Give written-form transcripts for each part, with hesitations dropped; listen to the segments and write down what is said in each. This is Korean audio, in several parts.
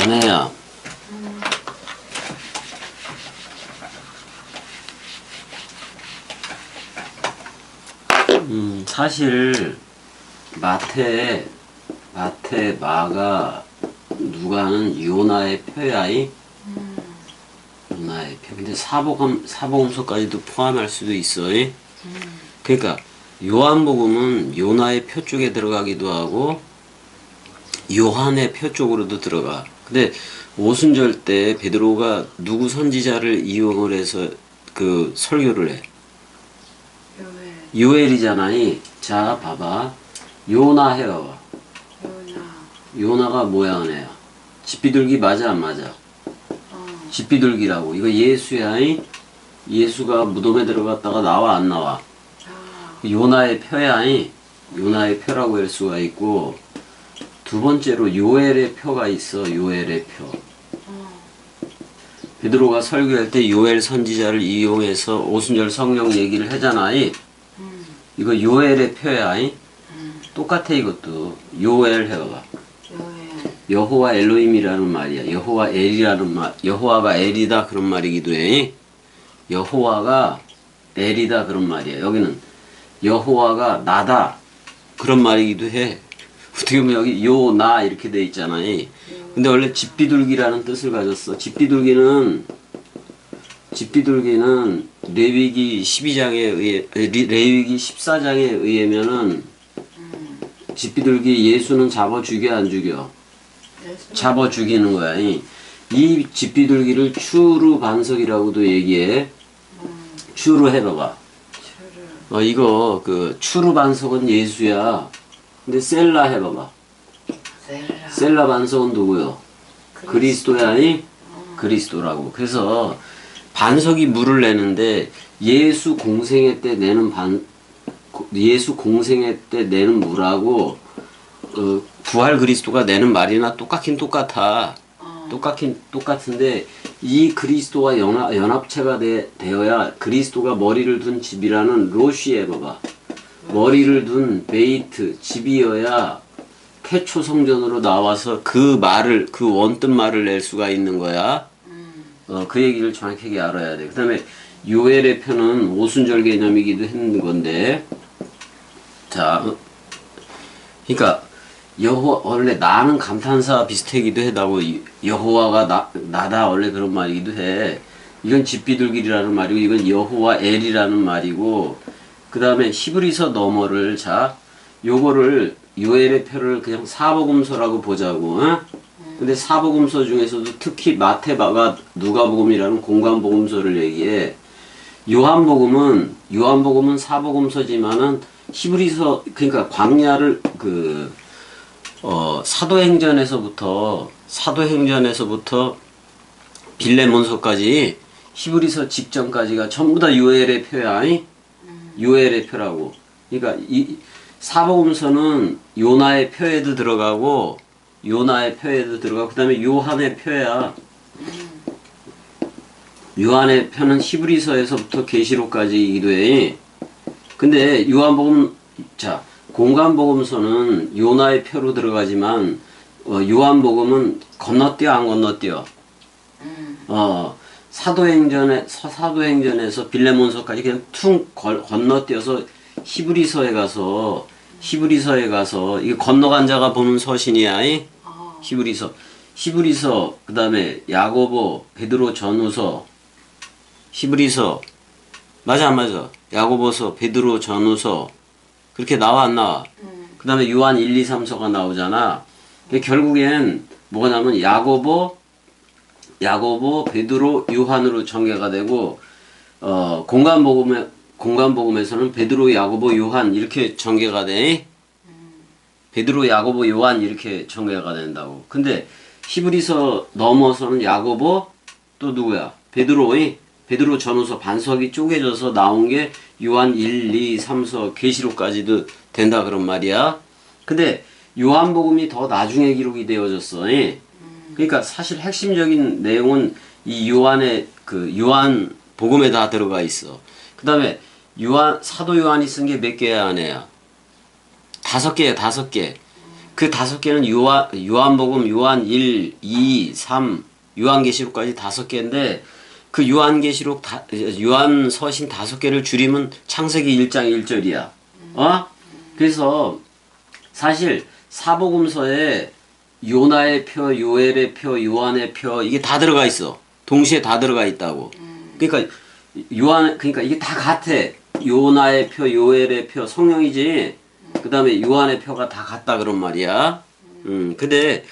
연애야. 사실 마태, 마가 누가는 요나의 표야이. 요나의 표. 근데 사복음서까지도 포함할 수도 있어. 그러니까 요한복음은 요나의 표 쪽에 들어가기도 하고 요한의 표 쪽으로도 들어가. 근데 오순절 때 베드로가 누구 선지자를 이용을 해서 그 설교를 해? 요엘이잖아요. 자, 봐봐. 요나 해봐. 요나가 뭐야, 은혜야? 집비둘기 맞아, 안 맞아? 집비둘기라고. 이거 예수야, 이? 예수가 무덤에 들어갔다가 나와, 안 나와? 요나의 표야, 이? 요나의 표라고 할 수가 있고, 두 번째로 요엘의 표가 있어, 요엘의 표. 베드로가 설교할 때 요엘 선지자를 이용해서 오순절 성령 얘기를 하잖아, 이? 이거 요엘의 표야, 이? 똑같아, 이것도. 요엘 해봐. 여호와 엘로힘이라는 말이야. 여호와 엘이라는 말. 여호와가 엘이다 그런 말이기도 해. 여호와가 엘이다 그런 말이야. 여기는 여호와가 나다 그런 말이기도 해. 어떻게 보면 여기 요나 이렇게 돼 있잖아요. 근데 원래 집비둘기라는 뜻을 가졌어. 집비둘기는 레위기 12장에 의해, 레위기 14장에 의하면은 집비둘기 예수는 잡아 죽여 안 죽여? 잡아 죽이는 거야. 이 집비둘기를 추루 반석이라고도 얘기해. 추루 해봐봐. 이거 그 추루 반석은 예수야. 근데 셀라 해봐봐. 셀라 반석은 누구요? 그리스도야. 그리스도라고. 그래서 반석이 물을 내는데 예수 공생애 때 내는 물하고 부활 그리스도가 내는 말이나 똑같긴 똑같아. 똑같은데 이 그리스도와 연합체가 되어야 그리스도가 머리를 둔 집이라는 로시에 봐봐. 머리를 둔 베이트 집이어야 태초 성전으로 나와서 그 말을 그 원뜻 말을 낼 수가 있는 거야. 그 얘기를 정확하게 알아야 돼. 그 다음에 요엘의 표는 오순절 개념이기도 했는 건데, 자, 그러니까 원래 나는 감탄사 비슷하기도 해다고. 여호와가 나다 원래 그런 말이기도 해. 이건 집비둘기라는 말이고 이건 여호와 엘이라는 말이고, 그 다음에 히브리서 너머를 자 요거를 요엘의 표를 그냥 사복음서라고 보자고. 근데 사복음서 중에서도 특히 마태, 마가, 누가복음이라는 공관복음서를 얘기해. 요한복음은 사복음서지만은 히브리서, 그러니까 광야를 사도행전에서부터 빌레몬서까지 히브리서 직전까지가 전부 다 요엘의 표야. 요엘의 표라고. 그러니까 이 사복음서는 요나의 표에도 들어가고 그 다음에 요한의 표야. 요한의 표는 히브리서에서부터 계시록까지이기도 해. 근데 공관복음서는 요나의 표로 들어가지만 요한복음은 건너뛰어 안 건너뛰어? 사도행전에서 빌레몬서까지 그냥 퉁 건너뛰어서 히브리서에 가서 이게 건너간 자가 보는 서신이야. 히브리서 그 다음에 야고보, 베드로 전후서, 히브리서 맞아 안 맞아? 야고보서, 베드로 전후서 그렇게 나와 안 나와? 그 다음에 요한 1, 2, 3서가 나오잖아. 결국엔 뭐냐면 야고보, 베드로, 요한으로 전개가 되고, 공관복음에서는 베드로, 야고보, 요한 이렇게 전개가 돼. 베드로, 야고보, 요한 이렇게 전개가 된다고. 근데 히브리서 넘어서는 야고보 또 누구야? 베드로 전후서 반석이 쪼개져서 나온 게 요한 1, 2, 3서 계시록까지도 된다 그런 말이야. 근데 요한복음이 더 나중에 기록이 되어졌어. 그러니까 사실 핵심적인 내용은 이 요한 복음에 다 들어가 있어. 그 다음에 사도 요한이 쓴 게 몇 개야, 아내야? 5개야, 5개. 그 5개는 요한복음, 요한 1, 2, 3, 요한계시록까지 5개인데 그 요한서신 5개를 줄이면 창세기 1장 1절이야. 그래서 사실 사복음서에 요나의 표, 요엘의 표, 요한의 표 이게 다 들어가 있어. 동시에 다 들어가 있다고. 그러니까 그러니까 이게 다 같아. 요나의 표, 요엘의 표, 성령이지. 그 다음에 요한의 표가 다 같다 그런 말이야. 근데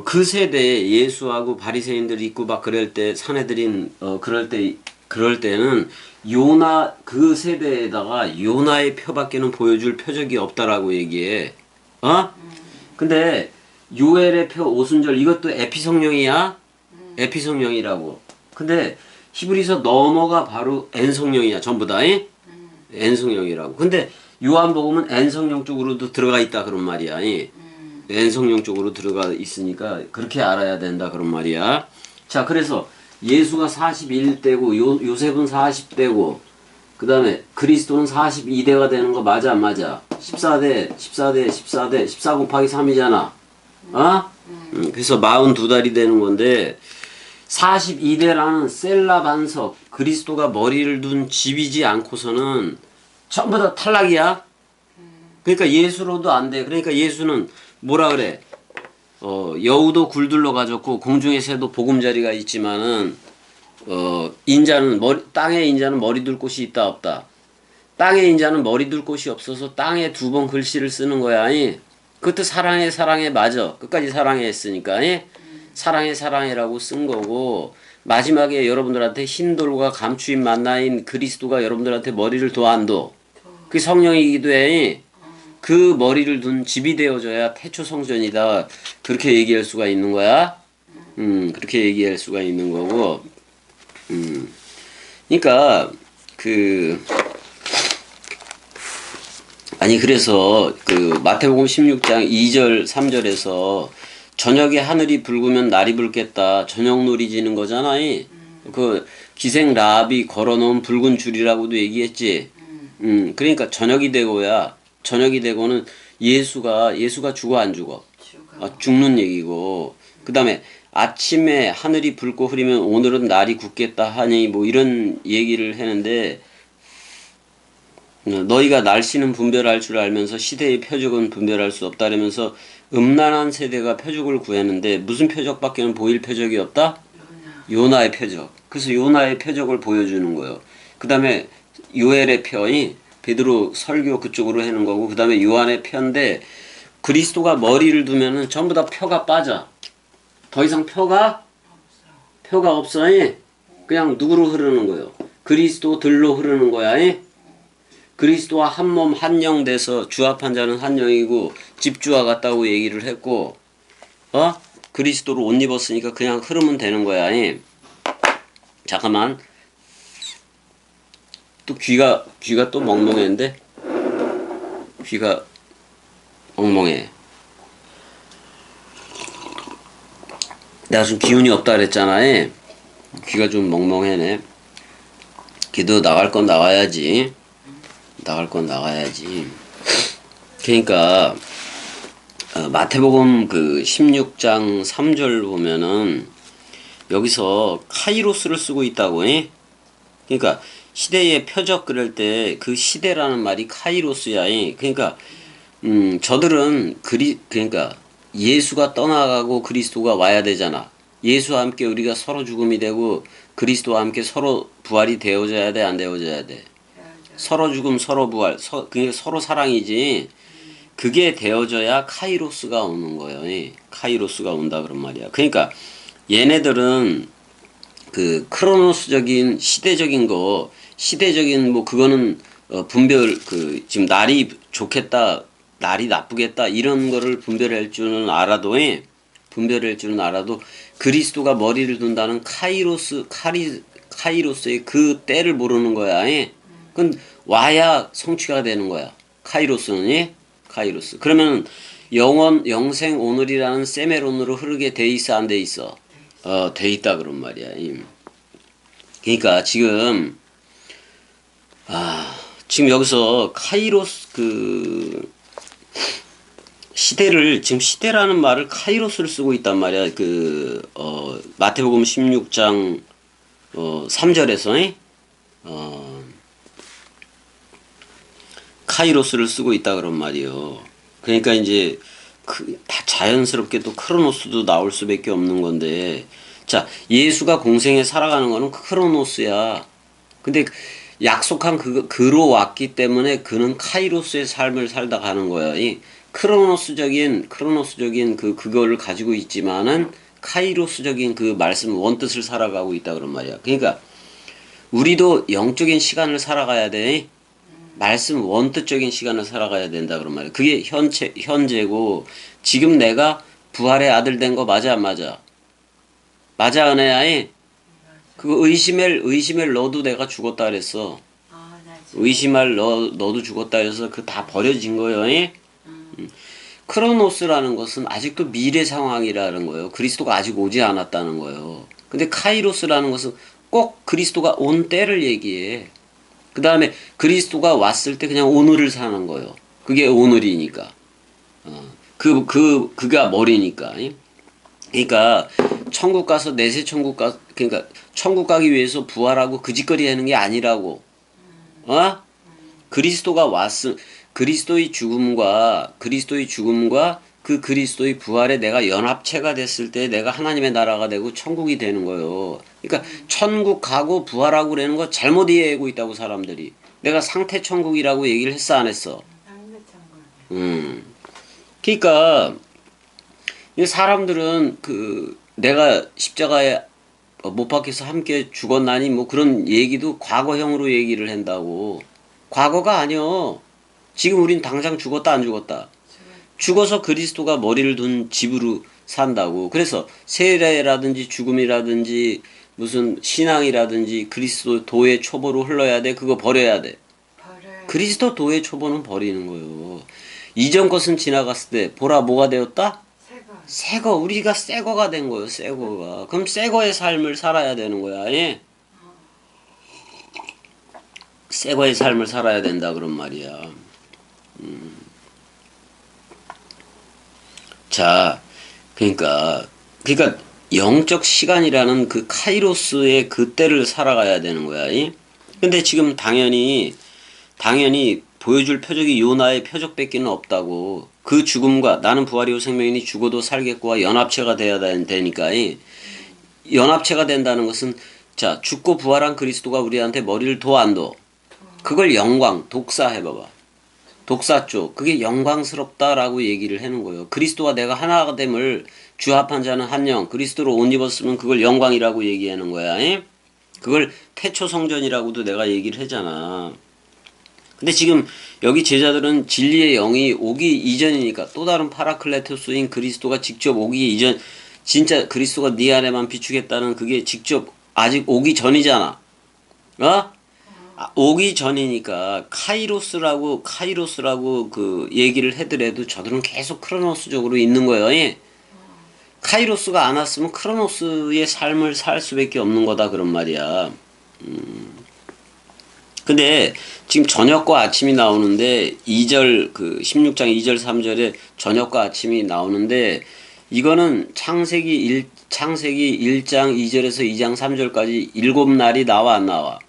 그 세대에 예수하고 바리새인들이 있고 막 그럴 때 사내들인 그럴 때는 요나 그 세대에다가 요나의 표밖에는 보여줄 표적이 없다라고 얘기해. 근데 요엘의 표 오순절 이것도 에피성령이야. 에피성령이라고. 근데 히브리서 넘어가 바로 N성령이야 전부 다. N성령이라고. 근데 요한복음은 N성령 쪽으로도 들어가 있다 그런 말이야. N성령 쪽으로 들어가 있으니까 그렇게 알아야 된다 그런 말이야. 자, 그래서 예수가 41대고 요셉은 40대고 그 다음에 그리스도는 42대가 되는 거 맞아 안 맞아? 14대 14 곱하기 3이잖아. 그래서 42달이 되는 건데 42대라는 셀라 반석 그리스도가 머리를 둔 집이지 않고서는 전부 다 탈락이야. 그러니까 예수로도 안 돼. 그러니까 예수는 뭐라 그래? 여우도 굴둘러 가졌고 공중의 새도 보금자리가 있지만은 땅의 인자는 머리 둘 곳이 있다 없다. 땅의 인자는 머리 둘 곳이 없어서 땅에 2번 글씨를 쓰는 거야. 그것도 사랑해 맞아. 끝까지 사랑해 했으니까. 사랑해라고 쓴 거고 마지막에 여러분들한테 흰 돌과 감추인 만나인 그리스도가 여러분들한테 머리를 둬 안 둬. 그게 성령이기도 해. 그 머리를 둔 집이 되어져야 태초 성전이다. 그렇게 얘기할 수가 있는 거야. 그렇게 얘기할 수가 있는 거고. 그러니까 그래서 마태복음 16장 2절 3절에서 저녁에 하늘이 붉으면 날이 붉겠다. 저녁놀이 지는 거잖아. 그 기생 라합이 걸어놓은 붉은 줄이라고도 얘기했지. 그러니까 저녁이 되고는 예수가 죽어 안 죽어? 죽는 얘기고. 그 다음에 아침에 하늘이 붉고 흐리면 오늘은 날이 굳겠다 하니 뭐 이런 얘기를 했는데 너희가 날씨는 분별할 줄 알면서 시대의 표적은 분별할 수 없다 그러면서 음란한 세대가 표적을 구했는데 무슨 표적밖에는 보일 표적이 없다? 요나의 표적. 그래서 요나의 표적을 보여주는 거예요. 그 다음에 요엘의 표이 베드로 설교 그쪽으로 하는 거고 그 다음에 요한의 표인데 그리스도가 머리를 두면은 전부 다 표가 빠져. 더 이상 표가 없어. 그냥 누구로 흐르는 거예요? 그리스도들로 흐르는 거야. 그리스도와 한 몸 한 영 돼서 주합한 자는 한 영이고 집주와 같다고 얘기를 했고 그리스도로 옷 입었으니까 그냥 흐르면 되는 거야. 잠깐만. 또 귀가 또 멍멍했는데 귀가 멍멍해. 내가 좀 기운이 없다 그랬잖아. 귀가 좀 멍멍해네. 기도 나갈 건 나가야지. 그러니까 마태복음 16장 3절 보면은 여기서 카이로스를 쓰고 있다고. 그러니까 시대의 표적 그럴 때 그 시대라는 말이 카이로스야. 그러니까 저들은 그러니까 예수가 떠나가고 그리스도가 와야 되잖아. 예수와 함께 우리가 서로 죽음이 되고 그리스도와 함께 서로 부활이 되어져야 돼, 안 되어져야 돼? 서로 죽음, 서로 부활, 그게 서로 사랑이지. 그게 되어져야 카이로스가 오는 거예요. 카이로스가 온다 그런 말이야. 그러니까 얘네들은 크로노스적인 시대적인 뭐 그거는 분별 지금 날이 좋겠다, 날이 나쁘겠다 이런 거를 분별할 줄은 알아도 그리스도가 머리를 둔다는 카이로스의 그 때를 모르는 거야. 그건 와야 성취가 되는 거야. 카이로스는. 카이로스. 그러면 영생 오늘이라는 세메론으로 흐르게 돼 있어 안 돼 있어? 돼 있다 그런 말이야. 그러니까 지금 여기서 카이로스 시대를 지금 시대라는 말을 카이로스를 쓰고 있단 말이야. 마태복음 16장 3절에서 카이로스를 쓰고 있다 그런 말이요. 그러니까 이제 다 자연스럽게 또 크로노스도 나올 수밖에 없는 건데, 자, 예수가 공생에 살아가는 거는 크로노스야. 근데 약속한 그로 왔기 때문에 그는 카이로스의 삶을 살다 가는 거야. 이 크로노스적인 그거를 가지고 있지만은 카이로스적인 그 말씀 원뜻을 살아가고 있다 그런 말이야. 그러니까 우리도 영적인 시간을 살아가야 돼. 말씀 원뜻적인 시간을 살아가야 된다 그런 말이야. 그게 현재고, 지금 내가 부활의 아들 된 거 맞아 안 맞아? 맞아 은혜야? 그거 의심할 너도 내가 죽었다 그랬어. 의심할 너도 죽었다 그래서 그 다 버려진 거예요. 크로노스라는 것은 아직도 미래 상황이라는 거예요. 그리스도가 아직 오지 않았다는 거예요. 근데 카이로스라는 것은 꼭 그리스도가 온 때를 얘기해. 그 다음에 그리스도가 왔을 때 그냥 오늘을 사는 거예요. 그게 오늘이니까. 그가 머리니까. 그러니까 천국 가서 그러니까 천국 가기 위해서 부활하고 그 짓거리 하는 게 아니라고. 그리스도가 그리스도의 죽음과 그 그리스도의 부활에 내가 연합체가 됐을 때 내가 하나님의 나라가 되고 천국이 되는 거예요. 그러니까 천국 가고 부활하고 그러는 거 잘못 이해하고 있다고 사람들이. 내가 상태 천국이라고 얘기를 했어 안 했어? 그러니까 이 사람들은 내가 십자가에 못 박혀서 함께 죽었나니 뭐 그런 얘기도 과거형으로 얘기를 한다고. 과거가 아니요. 지금 우린 당장 죽었다 안 죽었다. 죽어서 그리스도가 머리를 둔 집으로 산다고. 그래서 세례라든지 죽음이라든지 무슨 신앙이라든지 그리스도 도의 초보로 흘러야 돼. 그거 버려야 돼. 그리스도 도의 초보는 버리는 거예요. 이전 것은 지나갔을 때 보라 뭐가 되었다? 새거. 우리가 새거가 된 거예요. 새거가. 그럼 새거의 삶을 살아야 되는 거야. 예? 새거의 삶을 살아야 된다 그런 말이야. 자, 그러니까 영적 시간이라는 그 카이로스의 그 때를 살아가야 되는 거야. 이? 근데 지금 당연히 보여줄 표적이 요나의 표적밖에는 없다고. 그 죽음과 나는 부활이요 생명이니 죽어도 살겠고와 연합체가 돼야 되니까. 연합체가 된다는 것은 자, 죽고 부활한 그리스도가 우리한테 머리를 도 안 도? 그걸 영광, 독사 해봐봐. 독사 쪽. 그게 영광스럽다라고 얘기를 하는 거예요. 그리스도와 내가 하나가 됨을 주합한 자는 한 영. 그리스도로 옷 입었으면 그걸 영광이라고 얘기하는 거야. 그걸 태초 성전이라고도 내가 얘기를 하잖아. 근데 지금 여기 제자들은 진리의 영이 오기 이전이니까 또 다른 파라클레토스인 그리스도가 직접 오기 이전, 진짜 그리스도가 네 안에만 비추겠다는 그게 직접 아직 오기 전이잖아. 오기 전이니까 카이로스라고 그 얘기를 하더라도 저들은 계속 크로노스적으로 있는 거예요. 카이로스가 안 왔으면 크로노스의 삶을 살 수밖에 없는 거다 그런 말이야. 근데 지금 저녁과 아침이 나오는데 2절 16장 2절 3절에 저녁과 아침이 나오는데 이거는 창세기 1장 2절에서 2장 3절까지 7날이 나와 안 나와?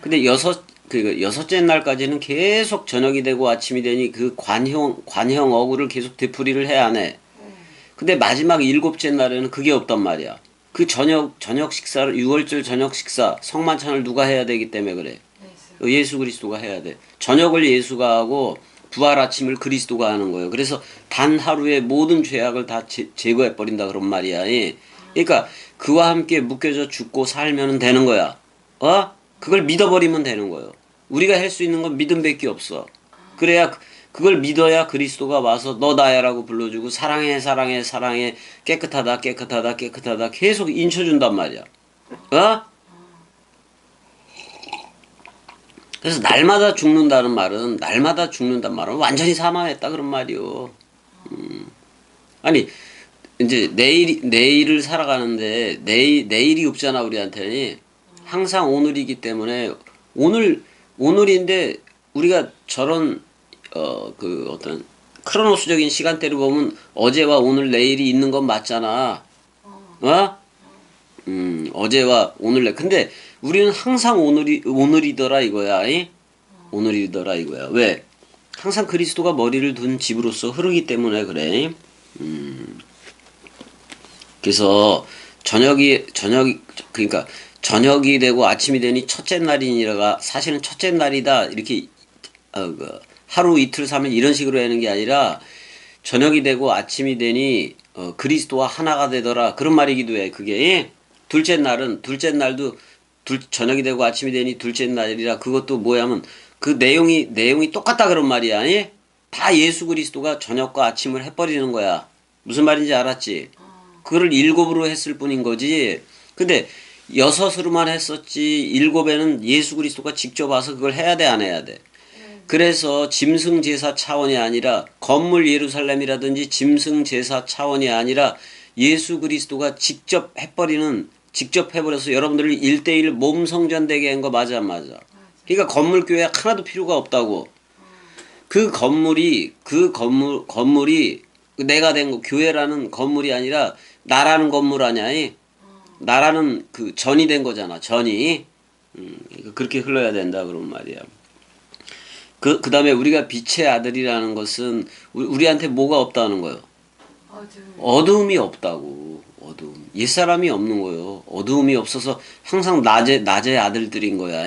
근데 여섯째 날까지는 계속 저녁이 되고 아침이 되니 그 관형 어구를 계속 되풀이를 해야 하네. 근데 마지막 7째 날에는 그게 없단 말이야. 그 저녁 식사를 6월절 저녁 식사 성만찬을 누가 해야 되기 때문에 그래. 예수 그리스도가 해야 돼. 저녁을 예수가 하고 부활 아침을 그리스도가 하는 거예요. 그래서 단 하루에 모든 죄악을 다 제거해 버린다 그런 말이야. 그러니까 그와 함께 묶여져 죽고 살면 되는 거야. 그걸 믿어버리면 되는 거예요. 우리가 할 수 있는 건 믿음밖에 없어. 그래야 그걸 믿어야 그리스도가 와서 너 나야라고 불러주고 사랑해 깨끗하다 계속 인쳐준단 말이야. 그래서 날마다 죽는다는 말은 완전히 사망했다 그런 말이요. 아니 이제 내일을 살아가는데 내일이 없잖아 우리한테는. 항상 오늘이기 때문에 오늘인데 우리가 저런 어떤 크로노스적인 시간대를 보면 어제와 오늘 내일이 있는 건 맞잖아. 어? 어제와 오늘 내. 근데 우리는 항상 오늘이더라 이거야. 이? 오늘이더라 이거야. 왜? 항상 그리스도가 머리를 둔 집으로서 흐르기 때문에 그래. 그래서 그러니까 저녁이 되고 아침이 되니 첫째 날이니라가 사실은 첫째 날이다 이렇게 하루 이틀 3일 이런 식으로 하는 게 아니라 저녁이 되고 아침이 되니 그리스도와 하나가 되더라 그런 말이기도 해. 그게 둘째 날도 저녁이 되고 아침이 되니 둘째 날이라 그것도 뭐야면 그 내용이 똑같다 그런 말이야. 예? 다 예수 그리스도가 저녁과 아침을 해버리는 거야. 무슨 말인지 알았지? 그거를 일곱으로 했을 뿐인 거지. 근데 여섯으로만 했었지 일곱에는 예수 그리스도가 직접 와서 그걸 해야 돼 안 해야 돼. 그래서 짐승 제사 차원이 아니라 건물 예루살렘이라든지 짐승 제사 차원이 아니라 예수 그리스도가 직접 해버려서 여러분들을 1대1 몸 성전되게 한 거 맞아 안 맞아? 그러니까 건물 교회 하나도 필요가 없다고. 그 건물이 내가 된 거 교회라는 건물이 아니라 나라는 건물 아니야. 나라는 그 전이 된 거잖아. 전이. 그렇게 흘러야 된다 그런 말이야. 그 다음에 우리가 빛의 아들이라는 것은 우리한테 뭐가 없다는 거예요? 어두움이 없다고. 어두움. 옛사람이 없는 거예요. 어두움이 없어서 항상 낮의 아들들인 거야.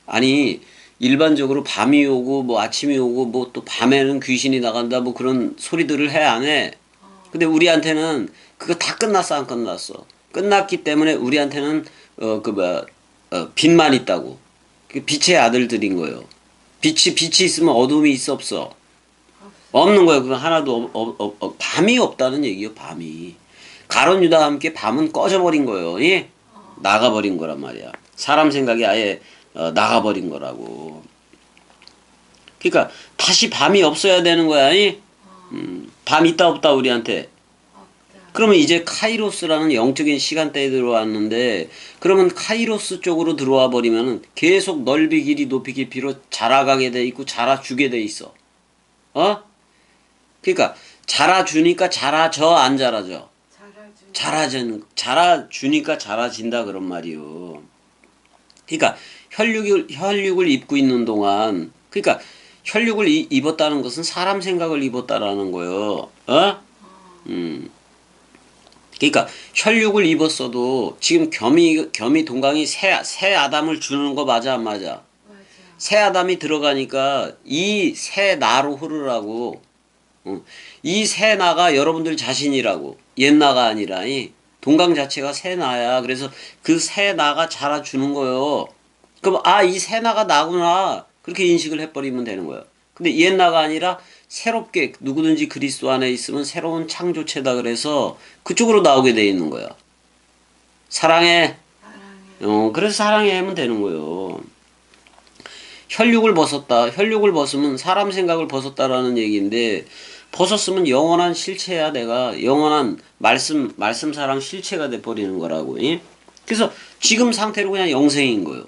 아니 일반적으로 밤이 오고 뭐 아침이 오고 뭐 또 밤에는 귀신이 나간다 뭐 그런 소리들을 해 안 해? 근데 우리한테는 그거 다 끝났어 안 끝났어? 끝났기 때문에 우리한테는 빛만 있다고. 빛의 아들들인 거예요. 빛이 있으면 어둠이 있어 없어? 없는 거예요. 그건 하나도 밤이 없다는 얘기예요. 밤이. 가룟 유다와 함께 밤은 꺼져버린 거예요. 예? 나가버린 거란 말이야. 사람 생각이 아예 나가버린 거라고. 그러니까 다시 밤이 없어야 되는 거야. 예? 밤 있다 없다 우리한테. 그러면 이제 카이로스라는 영적인 시간대에 들어왔는데 그러면 카이로스 쪽으로 들어와 버리면 계속 넓이 길이 높이 깊이로 자라가게 돼 있고 자라주게 돼 있어. 그러니까 자라주니까 자라져 안 자라져? 자라주니까 자라진다 그런 말이요. 그러니까 혈육을 입고 있는 동안 그러니까 혈육을 입었다는 것은 사람 생각을 입었다라는 거예요. 그러니까 혈육을 입었어도 지금 겸이 동강이 새 아담을 주는 거 맞아 안 맞아? 새 아담이 들어가니까 이 새 나로 흐르라고. 이 새 나가 여러분들 자신이라고. 옛 나가 아니라 동강 자체가 새 나야. 그래서 그 새 나가 자라주는 거예요. 그럼 이 새 나가 나구나 그렇게 인식을 해버리면 되는 거예요. 근데 옛 나가 아니라 새롭게 누구든지 그리스도 안에 있으면 새로운 창조체다 그래서 그쪽으로 나오게 돼 있는 거야. 사랑해. 그래서 사랑해 하면 되는 거예요. 혈육을 벗었다. 혈육을 벗으면 사람 생각을 벗었다라는 얘기인데 벗었으면 영원한 실체야. 내가 영원한 말씀 사랑 실체가 돼버리는 거라고. 그래서 지금 상태로 그냥 영생인 거예요.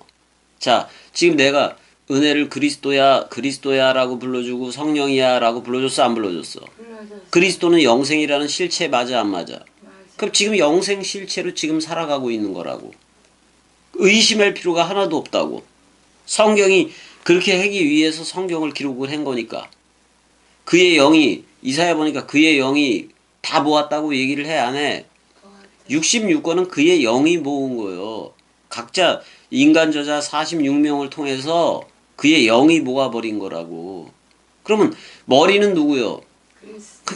자, 지금 내가 은혜를 그리스도야라고 불러주고 성령이야라고 불러줬어 안 불러줬어? 그리스도는 영생이라는 실체 맞아 안 맞아? 그럼 지금 영생 실체로 지금 살아가고 있는 거라고. 의심할 필요가 하나도 없다고. 성경이 그렇게 하기 위해서 성경을 기록을 한 거니까. 그의 영이 이사야 보니까 그의 영이 다 모았다고 얘기를 해 안 해? 66권은 그의 영이 모은 거예요. 각자 인간 저자 46명을 통해서 그의 영이 모아버린 거라고. 그러면 머리는 누구요?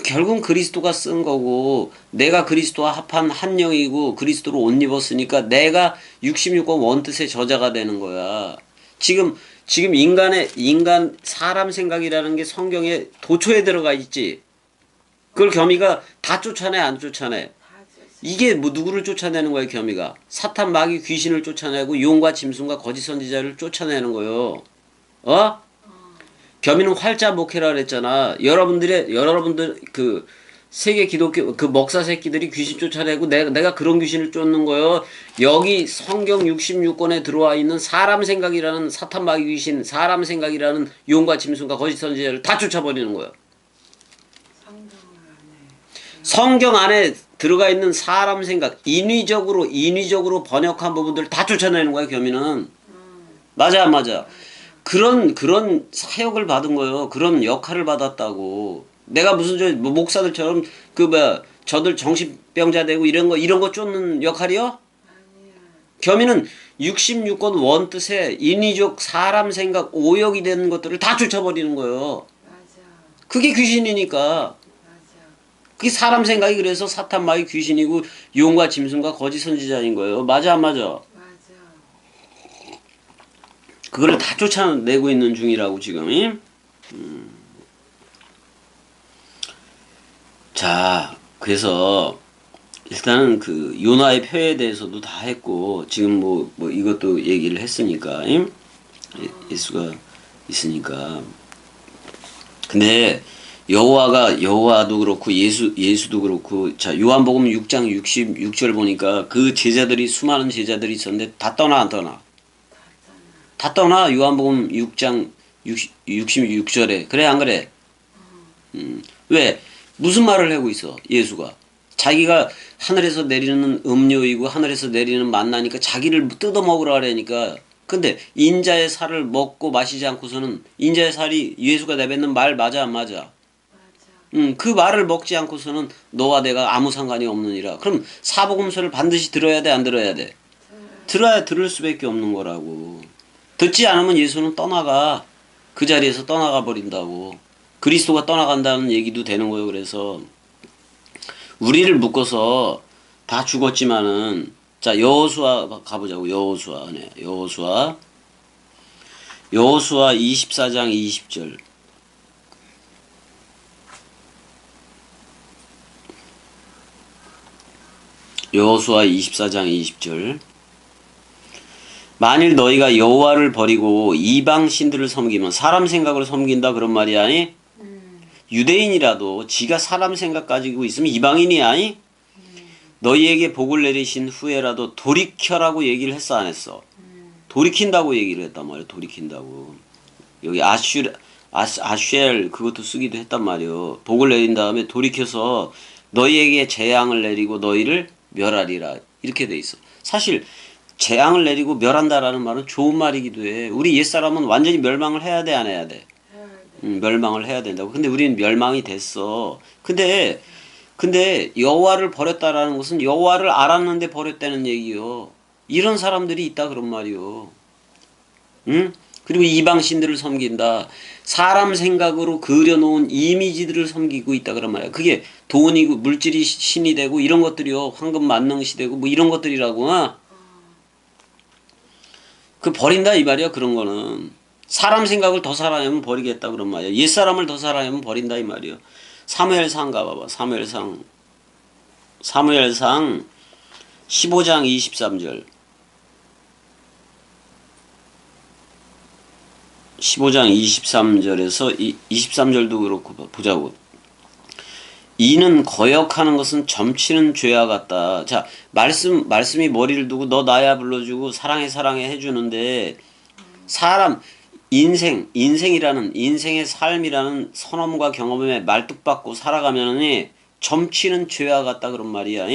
결국은 그리스도가 쓴 거고 내가 그리스도와 합한 한 영이고 그리스도로 옷 입었으니까 내가 66권 원뜻의 저자가 되는 거야. 지금 사람 생각이라는 게 성경에 도초에 들어가 있지. 그걸 겸이가 다 쫓아내 안 쫓아내? 이게 뭐 누구를 쫓아내는 거예요? 겸이가 사탄 마귀 귀신을 쫓아내고 용과 짐승과 거짓 선지자를 쫓아내는 거예요. 겸이는 활자 목회라 그랬잖아. 여러분들 그 세계 기독교 그 목사 새끼들이 귀신 쫓아내고 내가 그런 귀신을 쫓는 거예요. 여기 성경 66권에 들어와 있는 사람 생각이라는 사탄 마귀 귀신, 사람 생각이라는 용과 짐승과 거짓 선지자를 다 쫓아버리는 거예요. 성경 안에 들어가 있는 사람 생각, 인위적으로 번역한 부분들 다 쫓아내는 거야, 교민은. 맞아, 안 맞아? 그런 사역을 받은 거예요. 그런 역할을 받았다고. 내가 무슨 뭐 목사들처럼 저들 정신병자 되고 이런 거 쫓는 역할이요? 겸이는 66권 원뜻에 인위적 사람 생각 오역이 되는 것들을 다 쫓아버리는 거예요. 그게 귀신이니까. 그게 사람 생각이 그래서 사탄 마귀 귀신이고 용과 짐승과 거짓 선지자인 거예요. 맞아 안 맞아? 그걸 다 쫓아내고 있는 중이라고 지금. 자, 그래서 일단은 그 요나의 표에 대해서도 다 했고 지금 뭐 이것도 얘기를 했으니까 예수가 있으니까. 근데 여호와도 그렇고 예수도 그렇고 자 요한복음 6장 66절 보니까 그 제자들이 수많은 제자들이 있었는데 다 떠나 안 떠나? 다 떠나. 요한복음 6장 66절에 그래 안 그래? 왜? 무슨 말을 하고 있어 예수가? 자기가 하늘에서 내리는 음료이고 하늘에서 내리는 만나니까 자기를 뜯어 먹으라 하려니까. 근데 인자의 살을 먹고 마시지 않고서는 인자의 살이 예수가 내뱉는 말 맞아 안 맞아? 그 말을 먹지 않고서는 너와 내가 아무 상관이 없느니라. 그럼 사복음서를 반드시 들어야 돼 안 들어야 돼? 들을 수밖에 없는 거라고. 듣지 않으면 예수는 떠나가. 그 자리에서 떠나가 버린다고. 그리스도가 떠나간다는 얘기도 되는 거예요. 그래서 우리를 묶어서 다 죽었지만은 자 여호수아 가보자고. 여호수아 24장 20절. 여호수아 24장 20절. 만일 너희가 여호와를 버리고 이방 신들을 섬기면 사람 생각으로 섬긴다 그런 말이 아니? 유대인이라도 지가 사람 생각 가지고 있으면 이방인이 아니? 너희에게 복을 내리신 후에라도 돌이켜라고 얘기를 했어 안 했어? 돌이킨다고 얘기를 했단 말이야. 돌이킨다고. 여기 아슈엘 그것도 쓰기도 했단 말이요. 복을 내린 다음에 돌이켜서 너희에게 재앙을 내리고 너희를 멸하리라. 이렇게 돼 있어. 사실 재앙을 내리고 멸한다라는 말은 좋은 말이기도 해. 우리 옛사람은 완전히 멸망을 해야 돼 안 해야 돼? 멸망을 해야 된다고. 근데 우리는 멸망이 됐어. 근데 여호와를 버렸다라는 것은 여호와를 알았는데 버렸다는 얘기요. 이런 사람들이 있다 그런 말이요. 응? 그리고 이방 신들을 섬긴다. 사람 생각으로 그려놓은 이미지들을 섬기고 있다 그런 말이야. 그게 돈이고 물질이 신이 되고 이런 것들이요. 황금 만능시 되고 뭐 이런 것들이라고. 그 버린다 이 말이야. 그런 거는 사람 생각을 더 사랑하면 버리겠다 그런 말이야. 옛사람을 더 사랑하면 버린다 이 말이야. 사무엘상 가봐봐. 사무엘상 15장 23절. 15장 23절에서 23절도 그렇고 보자고. 이는 거역하는 것은 점치는 죄와 같다. 자, 말씀이 머리를 두고 너 나야 불러주고 사랑해 해주는데 사람 인생이라는 인생의 삶이라는 선험과 경험에 말뚝박고 살아가면은 점치는 죄와 같다 그런 말이야.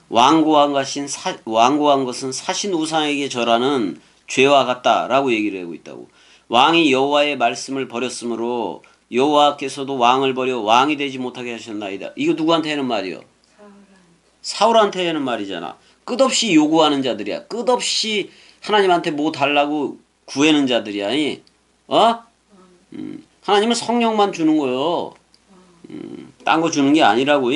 완고한 것은 사신 우상에게 절하는 죄와 같다라고 얘기를 하고 있다고. 왕이 여호와의 말씀을 버렸으므로 여호와께서도 왕을 버려 왕이 되지 못하게 하셨나이다. 이거 누구한테 하는 말이요? 사울한테 하는 말이잖아. 끝없이 요구하는 자들이야. 끝없이 하나님한테 뭐 달라고 구하는 자들이야. 하나님은 성령만 주는 거요. 딴 거 주는 게 아니라고.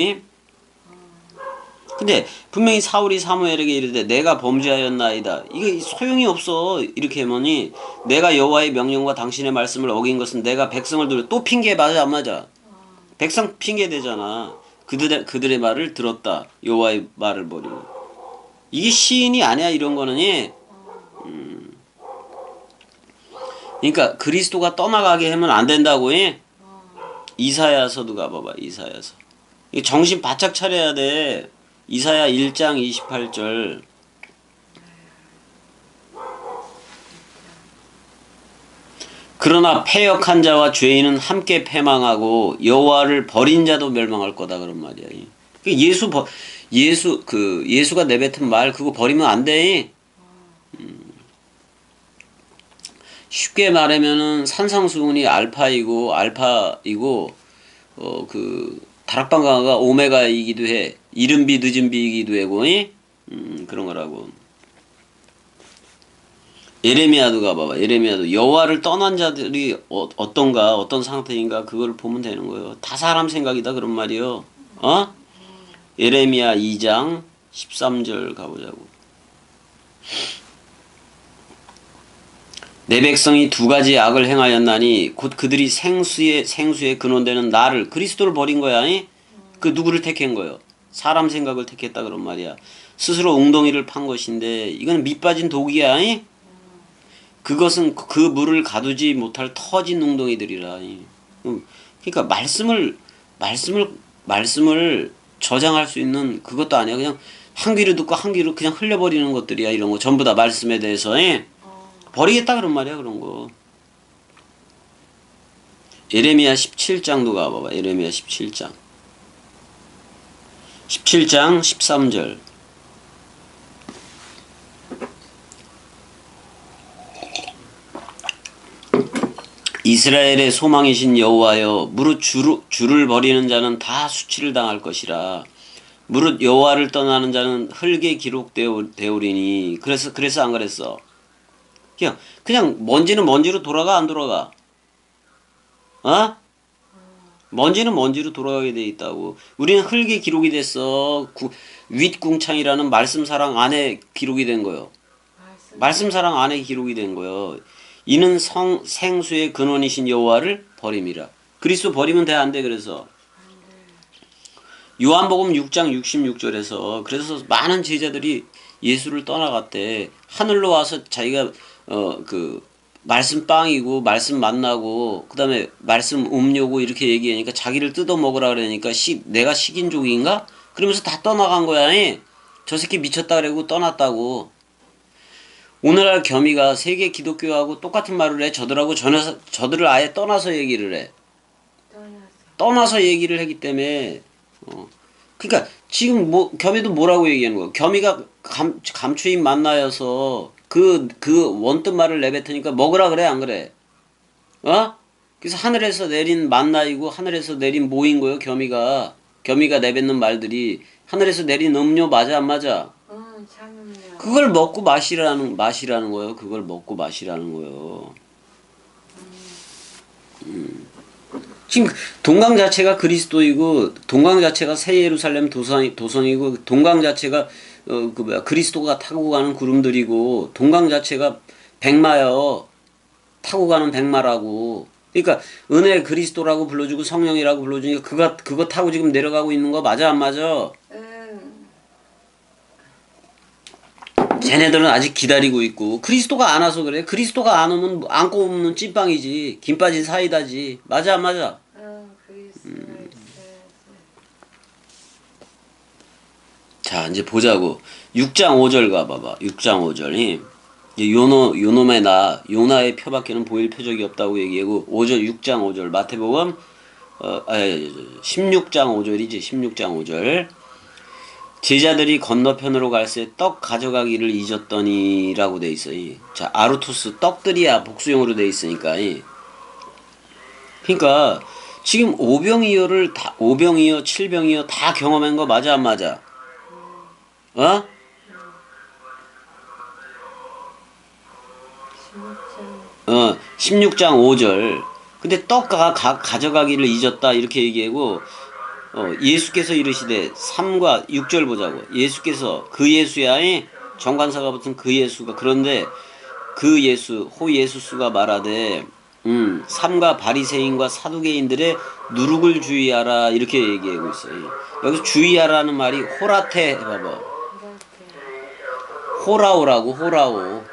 근데 분명히 사울이 사무엘에게 이르되 내가 범죄하였나이다. 이게 소용이 없어. 이렇게 하면이 내가 여호와의 명령과 당신의 말씀을 어긴 것은 내가 백성을 들어 또 핑계 맞아 안 맞아? 백성 핑계 대잖아. 그들의 말을 들었다. 여호와의 말을 버리고. 이게 시인이 아니야 이런 거는. 그러니까 그리스도가 떠나가게 하면 안 된다고. 이사야서도 가봐봐. 이사야서. 정신 바짝 차려야 돼. 이사야 1장 28절. 그러나 패역한 자와 죄인은 함께 패망하고 여호와를 버린 자도 멸망할 거다 그런 말이야. 예수가 내뱉은 말 그거 버리면 안 돼. 쉽게 말하면은 산상수훈이 알파이고 다락방가가 오메가이기도 해. 이른비 늦은비이기도 하고 그런 거라고. 예레미야도 가봐봐. 예레미야도 여호와를 떠난 자들이 어떤가 어떤 상태인가 그걸 보면 되는 거예요. 다 사람 생각이다 그런 말이요. 예레미야 2장 13절 가보자고. 내 백성이 두 가지 악을 행하였나니 곧 그들이 생수의 근원되는 나를 그리스도를 버린 거야. 그 누구를 택한 거예요? 사람 생각을 택했다 그런 말이야. 스스로 웅덩이를 판 것인데 이건 밑빠진 독이야. 그것은 그 물을 가두지 못할 터진 웅덩이들이라. 그러니까 말씀을 저장할 수 있는 그것도 아니야. 그냥 한 귀로 듣고 한 귀로 그냥 흘려버리는 것들이야. 이런 거 전부 다 말씀에 대해서 버리겠다 그런 말이야. 그런 거. 예레미야 17장도 가봐봐. 예레미야 17장 13절. 이스라엘의 소망이신 여호와여, 무릇 주를 버리는 자는 다 수치를 당할 것이라. 무릇 여호와를 떠나는 자는 흙에 기록되오리니. 그래서 안 그랬어? 그냥 먼지는 먼지로 돌아가 안 돌아가? 먼지는 먼지로 돌아가게 돼 있다고. 우리는 흙에 기록이 됐어. 윗궁창이라는 말씀사랑 안에 기록이 된 거요. 말씀사랑 안에 기록이 된 거요. 이는 생수의 근원이신 여호와를 버림이라. 그리스도 버리면 돼 안 돼? 그래서 요한복음 6장 66절에서 그래서 많은 제자들이 예수를 떠나갔대. 하늘로 와서 자기가 말씀 빵이고 말씀 만나고 그다음에 말씀 음료고 이렇게 얘기하니까 자기를 뜯어 먹으라 그러니까 내가 식인종인가? 그러면서 다 떠나간 거야. 저 새끼 미쳤다 그러고 떠났다고. 오늘날 겸이가 세계 기독교하고 똑같은 말을 해. 저들을 아예 떠나서 얘기를 해. 떠나서 얘기를 하기 때문에 그러니까 지금 겸이도 뭐라고 얘기하는 거야. 겸이가 감추인 만나여서 그 원뜻 말을 내뱉으니까 먹으라 그래 안 그래? 그래서 하늘에서 내린 만나이고 하늘에서 내린 모인 거예요. 겸이가 내뱉는 말들이 하늘에서 내린 음료 맞아 안 맞아? 그걸 먹고 마시라는 거예요. 그걸 먹고 마시라는 거예요. 지금 동강 자체가 그리스도이고 동강 자체가 새 예루살렘 도성이고 동강 자체가 그리스도가 타고 가는 구름들이고 동강 자체가 백마요. 타고 가는 백마라고. 그러니까 은혜 그리스도라고 불러주고 성령이라고 불러주니까 그거 타고 지금 내려가고 있는 거 맞아 안 맞아? 쟤네들은 아직 기다리고 있고 그리스도가 안 와서 그래. 그리스도가 안 오면 안고 없는 찐빵이지. 김 빠진 사이다지. 맞아 안 맞아? 자 이제 보자고. 6장 5절 가봐봐. 6장 5절이 요놈의 요나의 표밖에는 보일 표적이 없다고 얘기하고 6장 5절 마태복음 16장 5절이지. 16장 5절. 제자들이 건너편으로 갈새 떡 가져가기를 잊었더니라고 돼 있어. 자 아루토스 떡들이야 복수용으로 돼 있으니까. 그러니까 지금 오병이어를 다 오병이어 7병이어 다 경험한 거 맞아 안 맞아? 16장 5절. 근데 떡 가져가기를 잊었다 이렇게 얘기하고 예수께서 이르시되 3과 6절 보자고. 예수께서 그 예수야. 정관사가 붙은 그 예수가. 그런데 그 예수 호 예수수가 말하되 3과 바리새인과 사두개인들의 누룩을 주의하라 이렇게 얘기하고 있어요. 여기서 주의하라는 말이 호라테 봐봐. 호라오라고.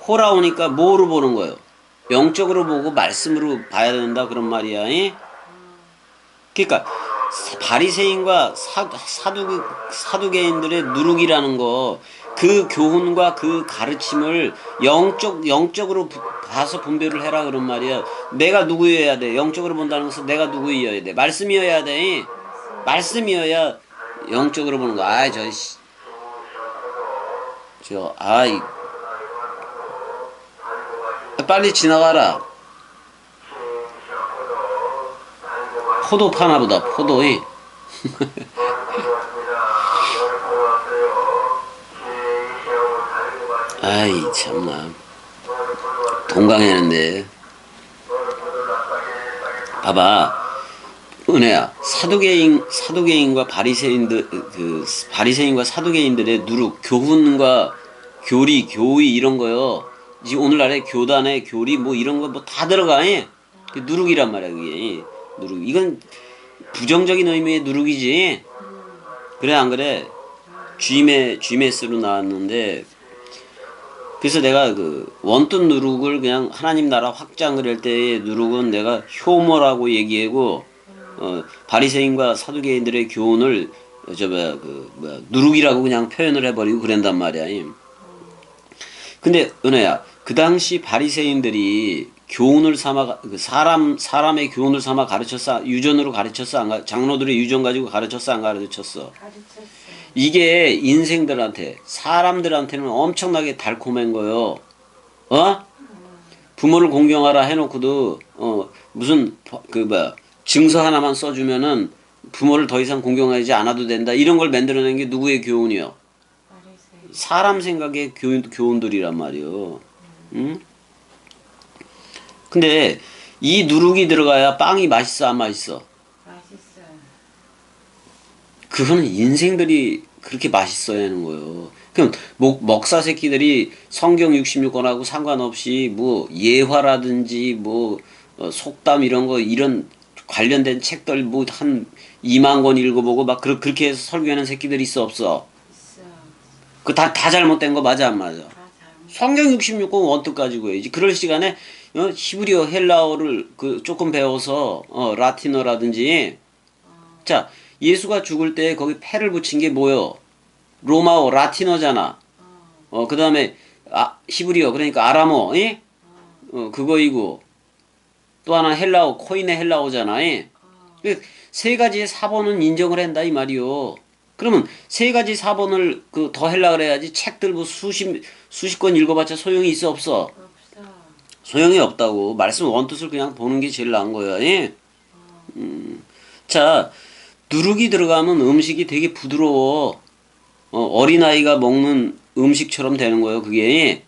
호라오니까 뭐로 보는 거예요? 영적으로 보고 말씀으로 봐야 된다 그런 말이야. 그러니까 바리새인과 사두개인들의 누룩이라는 거, 그 교훈과 그 가르침을 영적으로 가서 분별을 해라 그런 말이야. 내가 누구여야 돼? 영적으로 본다는 것은 내가 누구여야 돼? 말씀이어야 돼. 말씀이어야 영적으로 보는 거. 아이 아이 빨리 지나가라. 포도 파나보다 포도이. 아이 참나 동강했는데 봐봐 은혜야 사두개인과 바리새인과 사두개인들의 누룩 교훈과 교의 이런 거요. 지금 오늘날에 교단에 교리 뭐 이런 거 뭐 다 들어가. 누룩이란 말이야 그게. 누룩 이건 부정적인 의미의 누룩이지. 그래 안 그래? GMS로 나왔는데 그래서 내가 그 원뜻 누룩을 그냥 하나님 나라 확장을 할 때의 누룩은 내가 효모라고 얘기하고 바리새인과 사두개인들의 교훈을 누룩이라고 그냥 표현을 해버리고 그런단 말이야. 근데 은혜야 그 당시 바리새인들이 교훈을 삼아 사람의 교훈을 삼아 가르쳤어? 유전으로 가르쳤어? 장로들의 유전 가지고 가르쳤어? 안 가르쳤어? 이게 인생들한테 사람들한테는 엄청나게 달콤한 거요. 부모를 공경하라 해놓고도 무슨 증서 하나만 써주면은 부모를 더 이상 공경하지 않아도 된다 이런 걸 만들어낸 게 누구의 교훈이요? 사람 생각의 교훈들이란 말이요. 응? 근데 이 누룩이 들어가야 빵이 맛있어 안 맛있어? 맛있어요. 그거는 인생들이 그렇게 맛있어야 하는 거예요. 그럼 먹사 새끼들이 성경 66권하고 상관없이 뭐 예화라든지 뭐 속담 이런 거 이런 관련된 책들 뭐 한 2만 권 읽어보고 막 그렇게 해서 설교하는 새끼들이 있어 없어? 있어. 그 다 잘못된 거 맞아 안 맞아? 다 잘못. 성경 66권 원뜻 가지고 해야지. 그럴 시간에 히브리어 헬라어를 조금 배워서 라틴어라든지 자 예수가 죽을 때 거기 패를 붙인 게 뭐요? 로마어 라틴어잖아. 그 다음에 히브리어 그러니까 아람어 그거이고 또 하나 헬라어 코인의 헬라어잖아. 세 가지의 사본은 인정을 한다 이 말이요. 그러면 세 가지 사본을 더 헬라 그래야지 책들 뭐 수십 권 읽어봤자 소용이 있어 없어? 없어. 소용이 없다고. 말씀 원뜻을 그냥 보는 게 제일 나은 거야. 자, 누룩이 들어가면 음식이 되게 부드러워. 어린아이가 먹는 음식처럼 되는 거예요, 그게.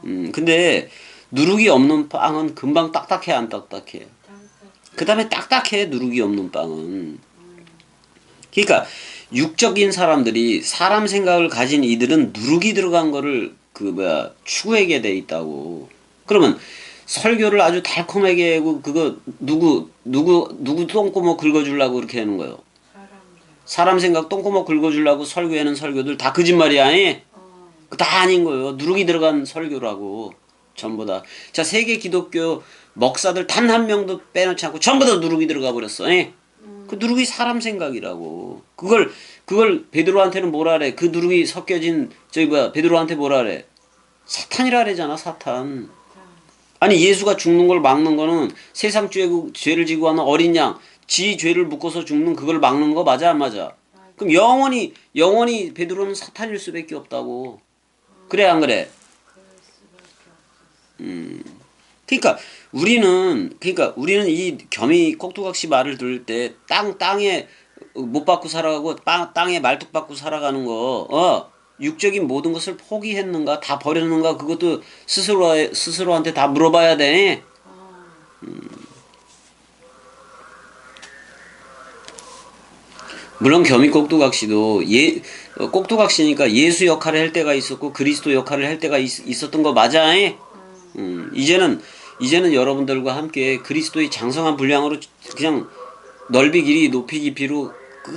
근데 누룩이 없는 빵은 금방 딱딱해, 안 딱딱해? 그 다음에 딱딱해, 누룩이 없는 빵은. 그러니까 육적인 사람들이 사람 생각을 가진 이들은 누룩이 들어간 거를 추구하게 돼 있다고. 그러면 설교를 아주 달콤하게 하고 그거 누구 똥구멍 긁어주려고 그렇게 하는 거예요. 사람 생각 똥구멍 긁어주려고 설교하는 설교들 다 거짓말이야. 다 아닌 거예요. 누룩이 들어간 설교라고. 전부 다. 자, 세계 기독교 목사들 단 한 명도 빼놓지 않고 전부 다 누룩이 들어가 버렸어. 그 누룩이 사람 생각이라고. 그걸 베드로한테는 뭐라 그래? 그 누룩이 섞여진 베드로한테 뭐라 그래? 사탄이라 그러잖아, 사탄. 아니 예수가 죽는 걸 막는 거는 세상 죄를 지고 하는 어린 양, 지 죄를 묶어서 죽는 그걸 막는 거 맞아 안 맞아? 그럼 영원히 베드로는 사탄일 수밖에 없다고. 그래 안 그래? 그러니까 우리는 이 겸이 꼭두각시 말을 들을 때 땅에 못 받고 살아가고 땅에 말뚝 받고 살아가는 거 육적인 모든 것을 포기했는가 다 버렸는가 그것도 스스로한테 다 물어봐야 돼. 물론 겸이 꼭두각시도 꼭두각시니까 예수 역할을 할 때가 있었고 그리스도 역할을 할 때가 있었던 거 맞아. 이제는 여러분들과 함께 그리스도의 장성한 분량으로 그냥 넓이 길이 높이 깊이로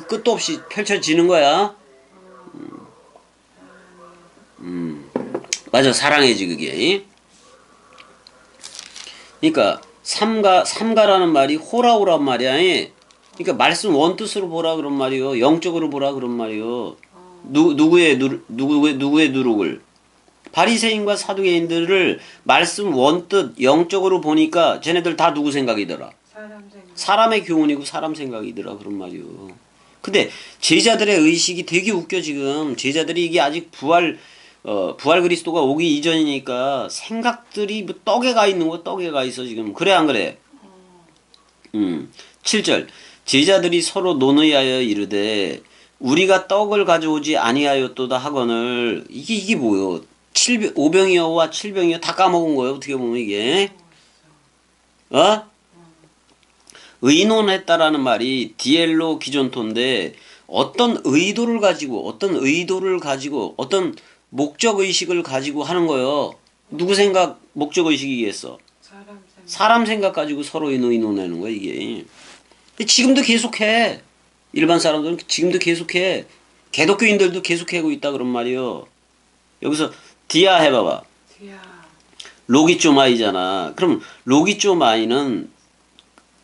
끝도 없이 펼쳐지는 거야. 맞아 사랑해지 그게. 그러니까 삼가라는 말이 호라오란 말이야. 그러니까 말씀 원뜻으로 보라 그런 말이요. 영적으로 보라 그런 말이요. 누구의 누룩을 바리새인과 사두개인들을 말씀 원뜻 영적으로 보니까 쟤네들 다 누구 생각이더라? 사람의 교훈이고 사람 생각이더라 그런 말이요. 근데 제자들의 의식이 되게 웃겨 지금. 제자들이 이게 아직 부활 그리스도가 오기 이전이니까 생각들이 뭐 떡에 가 있는 거 떡에 가 있어 지금. 그래 안 그래? 7절 제자들이 서로 논의하여 이르되 우리가 떡을 가져오지 아니하였도다 하거늘. 이게 뭐요? 5병이어와 7병이어 다 까먹은 거예요. 어떻게 보면 이게 의논했다라는 말이 디엘로 기존토인데 어떤 의도를 가지고 어떤 목적 의식을 가지고 하는 거예요. 누구 생각 목적 의식이겠어? 사람 생각 가지고 서로 의논하는 거야 이게. 지금도 계속해. 일반 사람들은 지금도 계속해. 개독교인들도 계속하고 있다 그런 말이요. 여기서 디아 해봐봐. 로기쪼마이잖아. 그럼 로기쪼마이는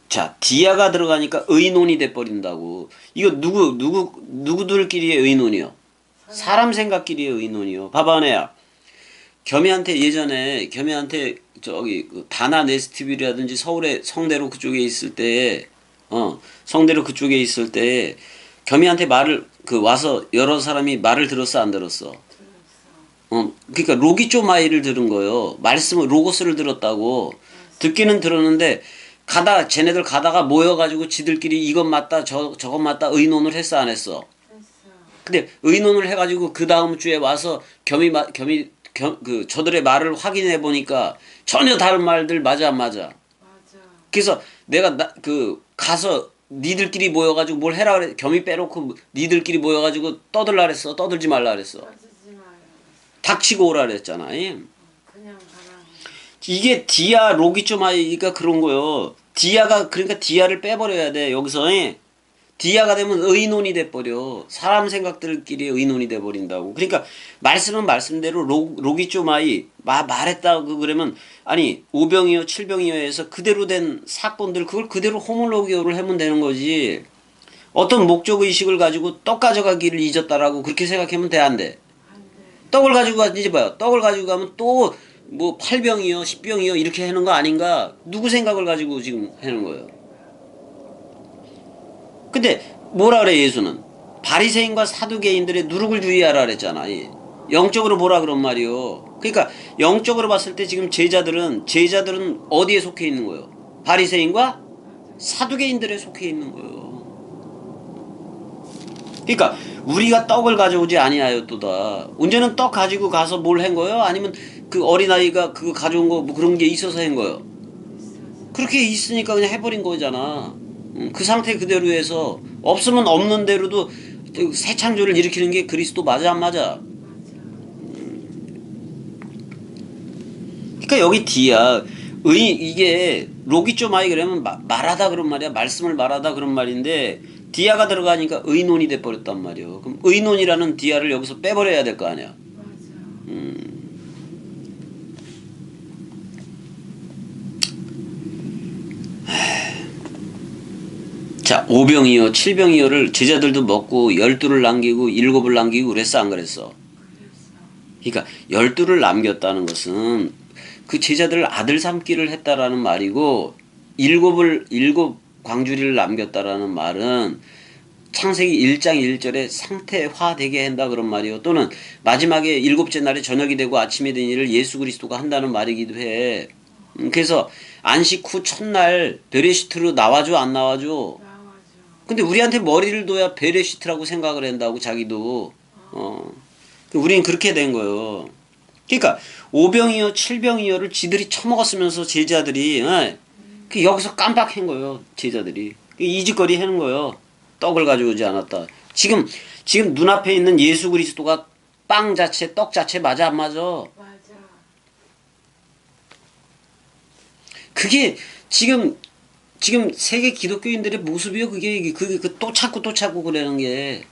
자 디아가 들어가니까 의논이 돼버린다고. 이거 누구들끼리의 의논이요? 사람 생각끼리의 의논이요. 봐봐 내야. 예전에 겸이한테 저기 다나 네스티빌이라든지 서울의 성대로 그쪽에 있을 때 겸이한테 말을 와서 여러 사람이 말을 들었어 안 들었어? 그러니까 로기쪼마이를 들은 거예요. 말씀을 로고스를 들었다고. 듣기는 들었는데 쟤네들 가다가 모여가지고 지들끼리 이것 맞다 저것 맞다 의논을 했어 안 했어? 근데 의논을 해가지고 그 다음 주에 와서 저들의 말을 확인해 보니까 전혀 다른 말들 맞아 안 맞아? 그래서 내가 가서 니들끼리 모여가지고 뭘 해라 그래. 겸이 빼놓고 니들끼리 모여가지고 떠들라 그랬어. 떠들지 말라 그랬어. 닥치고 오라 그랬잖아. 이게 디아 로기쪼마이가 그런 거요. 그러니까 디아를 빼버려야 돼. 여기서 디아가 되면 의논이 돼버려. 사람 생각들끼리 의논이 돼버린다고. 그러니까 말씀은 말씀대로 로기쪼마이 말했다고 그러면 아니 5병이요 7병이요 해서 그대로 된 사건들 그걸 그대로 호몰로기오를 하면 되는 거지. 어떤 목적의식을 가지고 떡 가져가기를 잊었다라고 그렇게 생각하면 돼 안 돼? 떡을 가지고 이제 봐요. 떡을 가지고 가면 또 뭐 8병이요 10병이요 이렇게 하는 거 아닌가? 누구 생각을 가지고 지금 하는 거예요? 근데 뭐라 그래 예수는? 바리새인과 사두개인들의 누룩을 주의하라 그랬잖아. 영적으로 보라 그런 말이요. 그러니까 영적으로 봤을 때 지금 제자들은 어디에 속해 있는 거예요? 바리새인과 사두개인들에 속해 있는 거예요. 그러니까 우리가 떡을 가져오지 아니하였도다. 언제는 떡 가지고 가서 뭘 한 거예요? 아니면 그 어린아이가 그거 가져온 거 뭐 그런 게 있어서 한 거예요? 그렇게 있으니까 그냥 해버린 거잖아. 그 상태 그대로 해서 없으면 없는 대로도 새 창조를 일으키는 게 그리스도 맞아 안 맞아? 그러니까 여기 디야 이게 로기쪼마이 그러면 말하다 그런 말이야. 말씀을 말하다 그런 말인데 디아가 들어가니까 의논이 돼버렸단 말이야. 그럼 의논이라는 디아를 여기서 빼버려야 될 거 아니야. 자 5병이요 7병이요를 제자들도 먹고 12를 남기고 7을 남기고 그랬어 안 그랬어? 그러니까 12를 남겼다는 것은 그 제자들을 아들 삼기를 했다라는 말이고 7 광주리를 남겼다라는 말은 창세기 1장 1절에 상태화되게 한다 그런 말이요. 또는 마지막에 7째 날에 저녁이 되고 아침이 된 일을 예수 그리스도가 한다는 말이기도 해. 그래서 안식 후 첫날 베레시트로 나와줘 안 나와줘? 근데 우리한테 머리를 둬야 베레시트라고 생각을 한다고 자기도. 우리는 그렇게 된 거예요. 그러니까 5병이요 7병이요를 지들이 처먹었으면서 제자들이 여기서 깜빡한 거예요. 제자들이 이짓거리 하는 거예요. 떡을 가져오지 않았다. 지금 눈앞에 있는 예수 그리스도가 빵 자체 떡 자체 맞아 안 맞아? 그게 지금 세계 기독교인들의 모습이요. 그게 또 찾고 그러는 게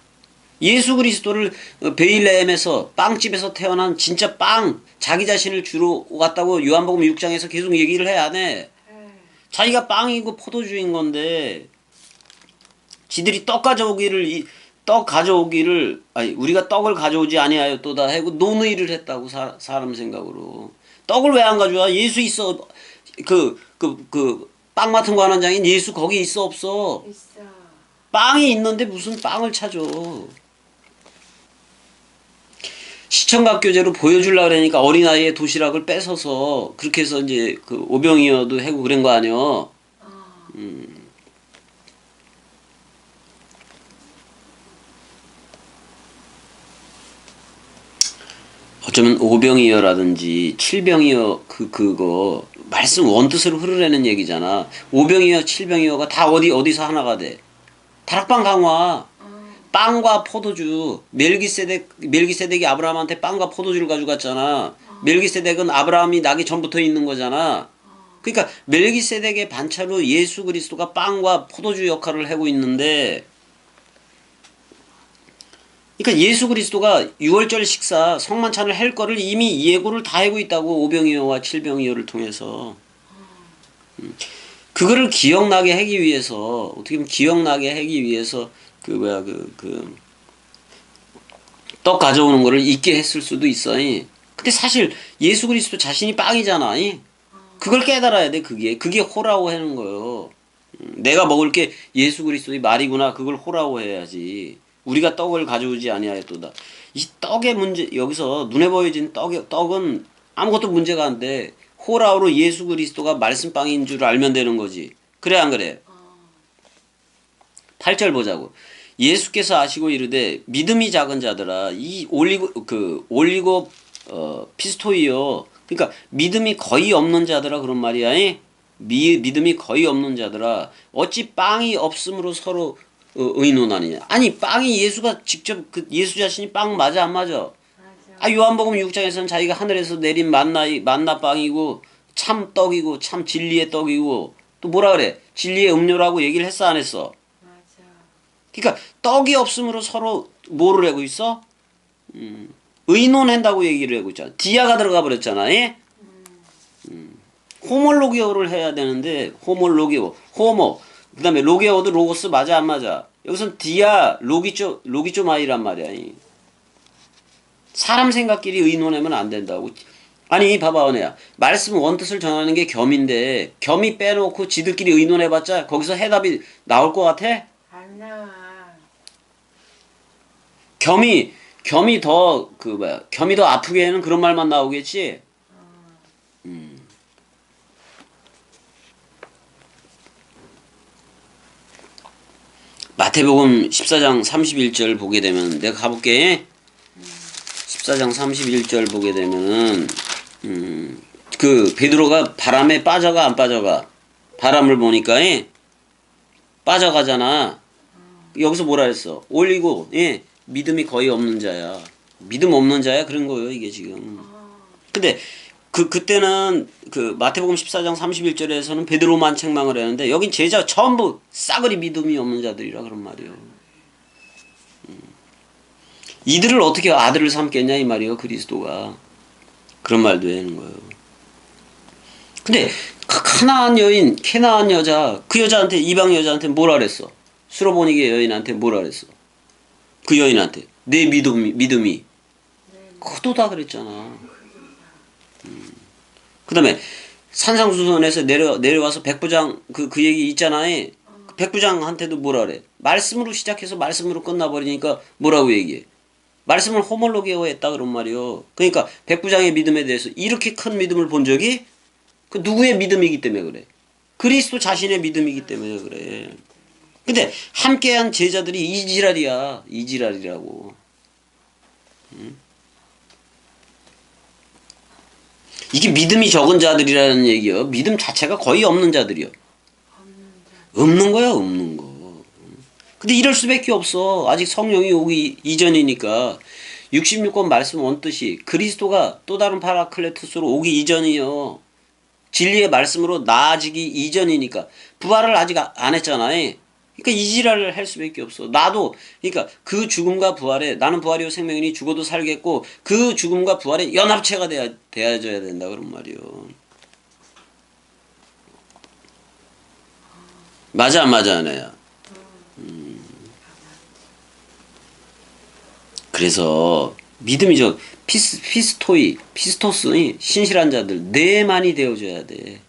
예수 그리스도를 베일레헴에서 빵집에서 태어난 진짜 자기 자신을 주로 왔다고 요한복음 6장에서 계속 얘기를 해 안 해? 자기가 빵이고 포도주인 건데 지들이 떡 가져오기를 떡 가져오기를 아니 우리가 떡을 가져오지 아니하였도다 하고 논의를 했다고 사람 생각으로. 떡을 왜 안 가져와? 예수 있어. 빵 같은 거 하는 장인 예수 거기 있어 없어? 있어. 빵이 있는데 무슨 빵을 찾아? 시청각 교재로 보여주려고 그러니까 어린아이의 도시락을 뺏어서 그렇게 해서 이제 그 오병이어도 하고 그런 거 아니여. 어쩌면 오병이어라든지 칠병이어 그거 말씀 원뜻으로 흐르라는 얘기잖아. 오병이어 칠병이어가 다 어디서 하나가 돼. 다락방 강화. 빵과 포도주. 멜기세덱이 아브라함한테 빵과 포도주를 가져갔잖아. 멜기세덱은 아브라함이 나기 전부터 있는 거잖아. 그러니까 멜기세덱의 반차로 예수 그리스도가 빵과 포도주 역할을 하고 있는데, 그러니까 예수 그리스도가 6월절 식사 성만찬을 할 거를 이미 예고를 다 하고 있다고 오병이어와 칠병이어를 통해서. 그거를 기억나게 하기 위해서, 어떻게 보면 기억나게 하기 위해서 떡 가져오는 거를 잊게 했을 수도 있어. 근데 사실 예수 그리스도 자신이 빵이잖아. 그걸 깨달아야 돼. 그게 호라고 하는 거예요. 내가 먹을 게 예수 그리스도의 말이구나. 그걸 호라고 해야지. 우리가 떡을 가져오지 아니하였도다. 이 떡의 문제, 여기서 눈에 보여진 떡은 아무것도 문제가 안 돼. 호라우로 예수 그리스도가 말씀빵인 줄 알면 되는 거지. 그래 안 그래? 8절 보자고. 예수께서 아시고 이르되 믿음이 작은 자들아, 이 올리고 피스토이요. 그러니까 믿음이 거의 없는 자들아 그런 말이야. 믿음이 거의 없는 자들아 어찌 빵이 없음으로 서로 의논하느냐. 아니 빵이 예수가 직접 예수 자신이 빵 맞아 안 맞아? 요한복음 6장에서는 자기가 하늘에서 내린 만나 빵이고 참 떡이고 참 진리의 떡이고 또 뭐라 그래? 진리의 음료라고 얘기를 했어 안 했어? 맞아. 그러니까 떡이 없음으로 서로 뭐를 하고 있어? 의논한다고 얘기를 하고 있잖아. 디아가 들어가 버렸잖아. 호몰로기어를 해야 되는데 호모 그 다음에 로게어도 로고스 맞아 안 맞아? 여기선 디아 로기쪼마이란 말이야. 사람 생각끼리 의논하면 안 된다고. 아니 봐봐 은혜야. 말씀 원뜻을 전하는 게 겸인데 겸이 빼놓고 지들끼리 의논해봤자 거기서 해답이 나올 것 같아? 안 나와. 겸이 더 겸이 더 아프게 하는 그런 말만 나오겠지. 마태복음 14장 31절 보게 되면 내가 가볼게. 14장 31절 보게 되면은 베드로가 바람에 빠져가 안 빠져가? 바람을 보니까 빠져가잖아. 여기서 뭐라 했어? 올리고 믿음이 거의 없는 자야. 믿음 없는 자야 그런 거예요 이게 지금. 근데 그때는 마태복음 14장 31절에서는 베드로만 책망을 했는데 여긴 제자 전부 싸그리 믿음이 없는 자들이라 그런 말이에요. 이들을 어떻게 아들을 삼겠냐 이 말이에요 그리스도가. 그런 말도 하는 거예요. 근데 캐나안 여자 그 여자한테 이방 여자한테 뭐라 그랬어? 수로보니게 여인한테 뭐라 그랬어? 그 여인한테 내 믿음이 크도다 그랬잖아. 그 다음에 산상수선에서 내려와서 백부장 그 얘기 있잖아요. 백부장한테도 뭐라 그래? 말씀으로 시작해서 말씀으로 끝나버리니까 뭐라고 얘기해? 말씀을 호몰로게어 했다 그런 말이요. 그러니까 백부장의 믿음에 대해서 이렇게 큰 믿음을 본 적이 그 누구의 믿음이기 때문에 그래. 그리스도 자신의 믿음이기 때문에 그래. 근데 함께한 제자들이 이지랄이라고. 이게 믿음이 적은 자들이라는 얘기요. 믿음 자체가 거의 없는 자들이요. 없는 거야, 없는 거. 근데 이럴 수밖에 없어. 아직 성령이 오기 이전이니까. 66권 말씀 원뜻이 그리스도가 또 다른 파라클레토스로 오기 이전이요. 진리의 말씀으로 나아지기 이전이니까. 부활을 아직 안 했잖아요. 그러니까 이지랄을 할 수밖에 없어. 나도 그러니까 그 죽음과 부활에 나는 부활이요 생명이니 죽어도 살겠고 그 죽음과 부활에 연합체가 되어져야 된다 그런 말이요. 맞아 안 맞아 아내야. 그래서 믿음이 피스토스니 신실한 자들 내만이 되어줘야 돼.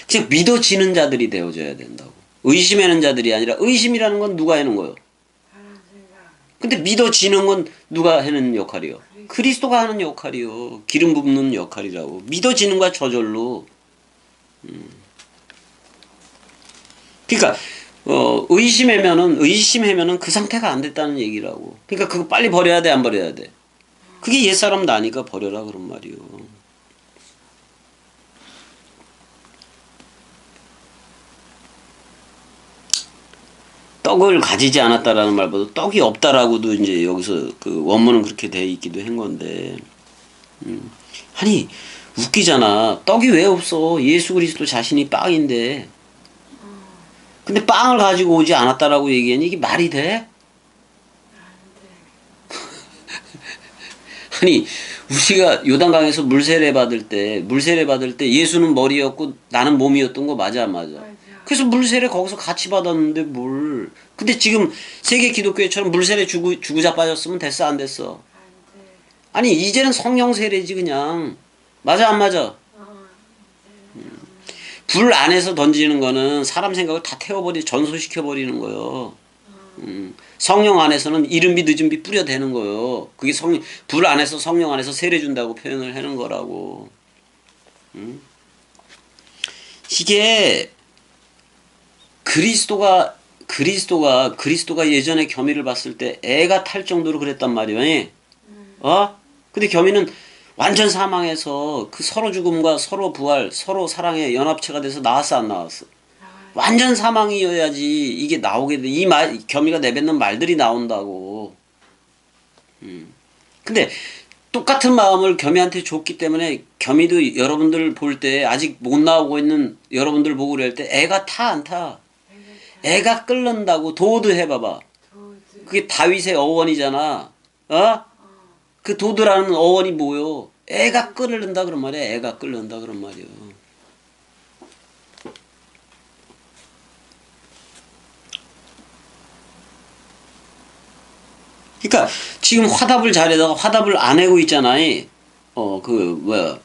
그냥 믿어지는 자들이 되어줘야 된다고. 의심하는 자들이 아니라 의심이라는 건 누가 하는 거요? 근데 믿어지는 건 누가 하는 역할이요? 그리스도가 하는 역할이요. 기름 붓는 역할이라고. 믿어지는 거야 저절로. 그러니까 의심하면은 그 상태가 안 됐다는 얘기라고. 그러니까 그거 빨리 버려야 돼, 안 버려야 돼? 그게 옛사람 나니까 버려라 그런 말이요. 떡을 가지지 않았다라는 말보다 떡이 없다라고도 이제 여기서 그 원문은 그렇게 돼 있기도 한 건데, 아니 웃기잖아. 떡이 왜 없어? 예수 그리스도 자신이 빵인데. 근데 빵을 가지고 오지 않았다라고 얘기하니 이게 말이 돼? 아니 우리가 요단강에서 물세례 받을 때 예수는 머리였고 나는 몸이었던 거 맞아 안 맞아? 그래서 물세례 거기서 같이 받았는데 뭘? 근데 지금 세계 기독교회처럼 물세례 주고 자빠졌으면 됐어 안 됐어? 아니 이제는 성령 세례지 그냥. 맞아 안 맞아? 불 안에서 던지는 거는 사람 생각을 다 전소시켜버리는 거예요. 성령 안에서는 이른비 늦은비 뿌려대는 거예요. 그게 불 안에서 성령 안에서 세례 준다고 표현을 하는 거라고. 이게 그리스도가 예전에 겸이를 봤을 때 애가 탈 정도로 그랬단 말이에요. 근데 겸이는 완전 사망해서 그 서로 죽음과 서로 부활, 서로 사랑의 연합체가 돼서 나왔어 안 나왔어? 완전 사망이어야지 이게 나오게 돼. 겸이가 내뱉는 말들이 나온다고. 근데 똑같은 마음을 겸이한테 줬기 때문에 겸이도 여러분들 볼 때 아직 못 나오고 있는 여러분들 보고 그럴 때 애가 타 안 타? 애가 끓는다고. 도드 해봐봐. 그게 다윗의 어원이잖아. 그 도드라는 어원이 뭐요? 애가 끓는다 그런 말이야. 애가 끓는다 그런 말이야. 그러니까 지금 화답을 잘해다가 화답을 안 하고 있잖아요. 그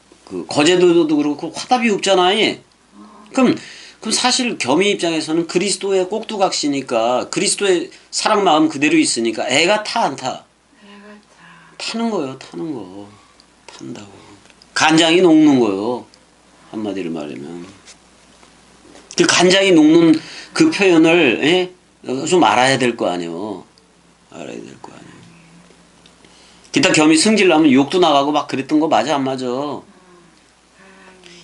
거제도도 그렇고 화답이 없잖아요. 그럼 사실 겸이 입장에서는 그리스도의 꼭두각시니까 그리스도의 사랑 마음 그대로 있으니까 애가 타 안 타? 타는 거예요. 타는 거. 탄다고. 간장이 녹는 거예요. 한마디로 말하면. 그 간장이 녹는 그 표현을 좀 알아야 될 거 아니에요. 알아야 될 거 아니에요. 기타 겸이 승질나면 욕도 나가고 막 그랬던 거 맞아 안 맞아?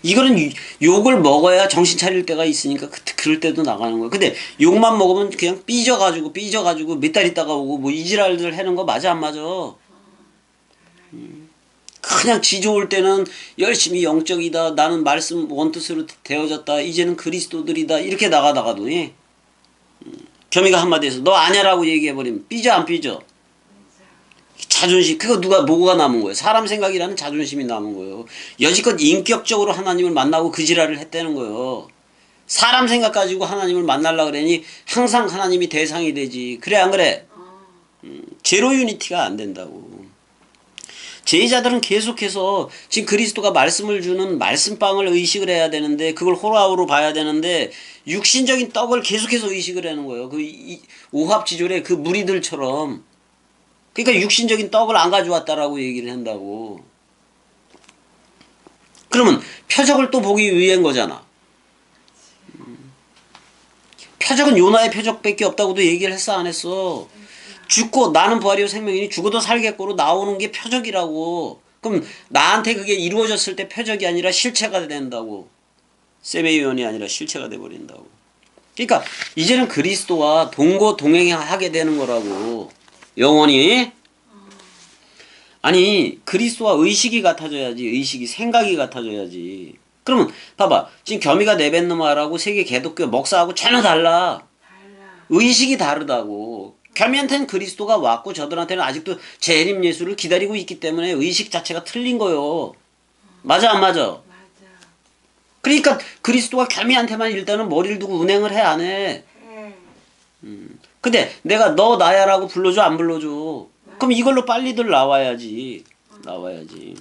이거는 욕을 먹어야 정신 차릴 때가 있으니까 그럴 때도 나가는 거야. 근데 욕만 먹으면 그냥 삐져가지고 몇 달 있다가 오고 뭐 이지랄들 하는 거 맞아 안 맞아? 그냥 지 좋을 때는 열심히 영적이다. 나는 말씀 원뜻으로 되어졌다. 이제는 그리스도들이다. 이렇게 나가다가도 겸이가 한마디에서 너 아냐라고 얘기해버리면 삐져 안 삐져? 자존심. 그거 뭐가 남은 거예요? 사람 생각이라는 자존심이 남은 거예요. 여지껏 인격적으로 하나님을 만나고 그 지랄을 했다는 거예요. 사람 생각 가지고 하나님을 만나려고 그러니 항상 하나님이 대상이 되지. 그래 안 그래? 제로 유니티가 안 된다고. 제자들은 계속해서 지금 그리스도가 말씀을 주는 말씀빵을 의식을 해야 되는데 그걸 호라우로 봐야 되는데 육신적인 떡을 계속해서 의식을 하는 거예요. 그 오합지졸의 그 무리들처럼. 그러니까 육신적인 떡을 안 가져왔다라고 얘기를 한다고. 그러면 표적을 또 보기 위한 거잖아. 표적은 요나의 표적밖에 없다고도 얘기를 했어 안 했어? 죽고 나는 부활이요 생명이니 죽어도 살겠고로 나오는 게 표적이라고. 그럼 나한테 그게 이루어졌을 때 표적이 아니라 실체가 된다고. 세메이온이 아니라 실체가 돼버린다고. 그러니까 이제는 그리스도와 동행하게 되는 거라고. 영원히. 아니 그리스도와 의식이 같아져야지. 생각이 같아져야지. 그러면 봐봐. 지금 겸이가 내뱉는 말하고 세계 개독교 목사하고 전혀 달라. 의식이 다르다고. 겸이한테는 그리스도가 왔고 저들한테는 아직도 재림 예수를 기다리고 있기 때문에 의식 자체가 틀린 거요. 맞아 안 맞아? 그러니까 그리스도가 겸이한테만 일단은 머리를 두고 운행을 해 안 해? 근데 내가 너 나야라고 불러줘 안 불러줘? 그럼 이걸로 빨리들 나와야지. 나와야지.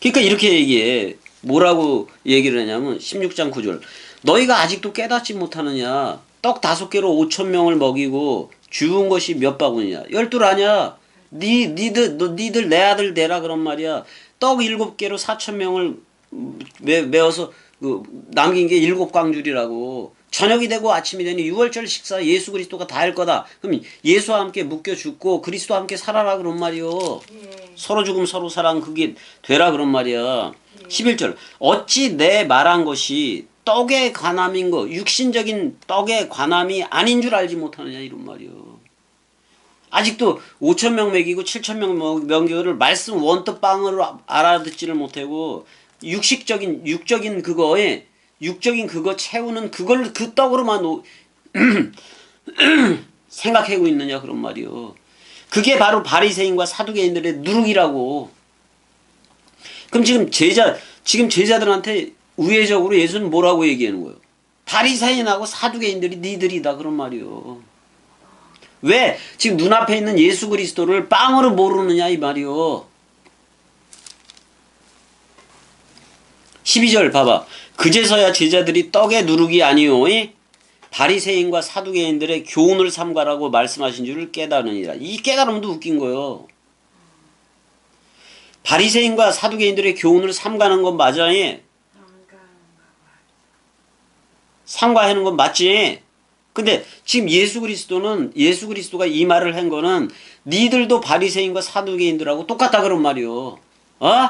그러니까 이렇게 얘기해. 뭐라고 얘기를 하냐면 16장 9절. 너희가 아직도 깨닫지 못하느냐. 떡 5개로 5,000명을 먹이고 주운 것이 몇 바구니냐. 12 아냐. 니들 내 아들 되라 그런 말이야. 떡 7개로 4,000명을 메어서 남긴 게 7광줄이라고. 저녁이 되고 아침이 되니 유월절 식사 예수 그리스도가 다 할 거다. 그럼 예수와 함께 묶여 죽고 그리스도와 함께 살아라 그런 말이요. 예. 서로 죽음 서로 사랑 그게 되라 그런 말이야. 예. 11절. 어찌 내 말한 것이 떡의 관함인 거 육신적인 떡의 관함이 아닌 줄 알지 못하느냐 이런 말이요. 아직도 5,000명 먹이고 7,000명 먹이고를 말씀 원뜻방으로 알아듣지를 못하고 육적인 그거에 육적인 그거 채우는 그걸 그 떡으로만 생각하고 있느냐 그런 말이요. 그게 바로 바리새인과 사두개인들의 누룩이라고. 그럼 지금 제자들한테 우회적으로 예수는 뭐라고 얘기하는 거예요? 바리새인하고 사두개인들이 니들이다 그런 말이요. 왜 지금 눈앞에 있는 예수 그리스도를 빵으로 모르느냐 이 말이요. 12절 봐봐. 그제서야 제자들이 떡의 누룩이 아니오이 바리새인과 사두개인들의 교훈을 삼가라고 말씀하신 줄을 깨달으니라. 이 깨달음도 웃긴 거요. 바리새인과 사두개인들의 교훈을 삼가는 건 맞아요. 삼가하는 건 맞지. 근데 지금 예수 그리스도가 이 말을 한 거는 니들도 바리새인과 사두개인들하고 똑같다 그런 말이요. 어?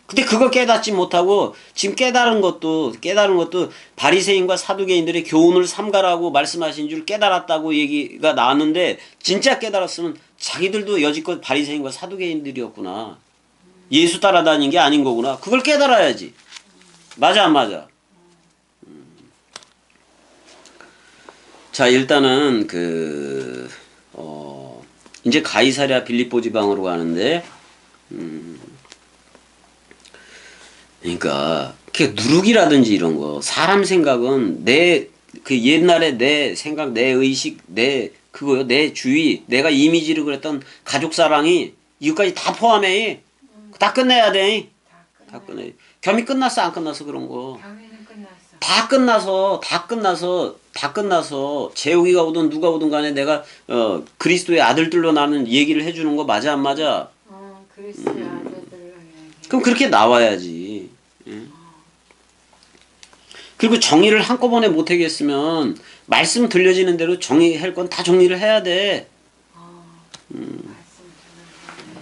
근데 그거 깨닫지 못하고 지금 깨달은 것도 바리새인과 사두개인들의 교훈을 삼가라고 말씀하신 줄 깨달았다고 얘기가 나왔는데 진짜 깨달았으면 자기들도 여지껏 바리새인과 사두개인들이었구나. 예수 따라다닌 게 아닌 거구나. 그걸 깨달아야지. 맞아 안 맞아? 자 일단은 이제 가이사랴 빌립보 지방으로 가는데 그러니까 누룩이라든지 이런 거 사람 생각은 옛날에 내 생각 내 의식 그거요 내 주의 내가 이미지를 그랬던 가족 사랑이 이것까지 다 포함해. 다 끝내야 돼. 다 끝내. 겸이 끝났어 안 끝났어 그런 거. 겸이는 끝났어. 다 끝나서 재욱이가 오든 누가 오든 간에 내가 그리스도의 아들들로 나는 얘기를 해주는 거 맞아 안 맞아? 그리스도의 아들들로 그럼 그렇게 나와야지. 그리고 정리를 한꺼번에 못하겠으면 말씀 들려지는 대로 정리할 건 다 정리를 해야 돼.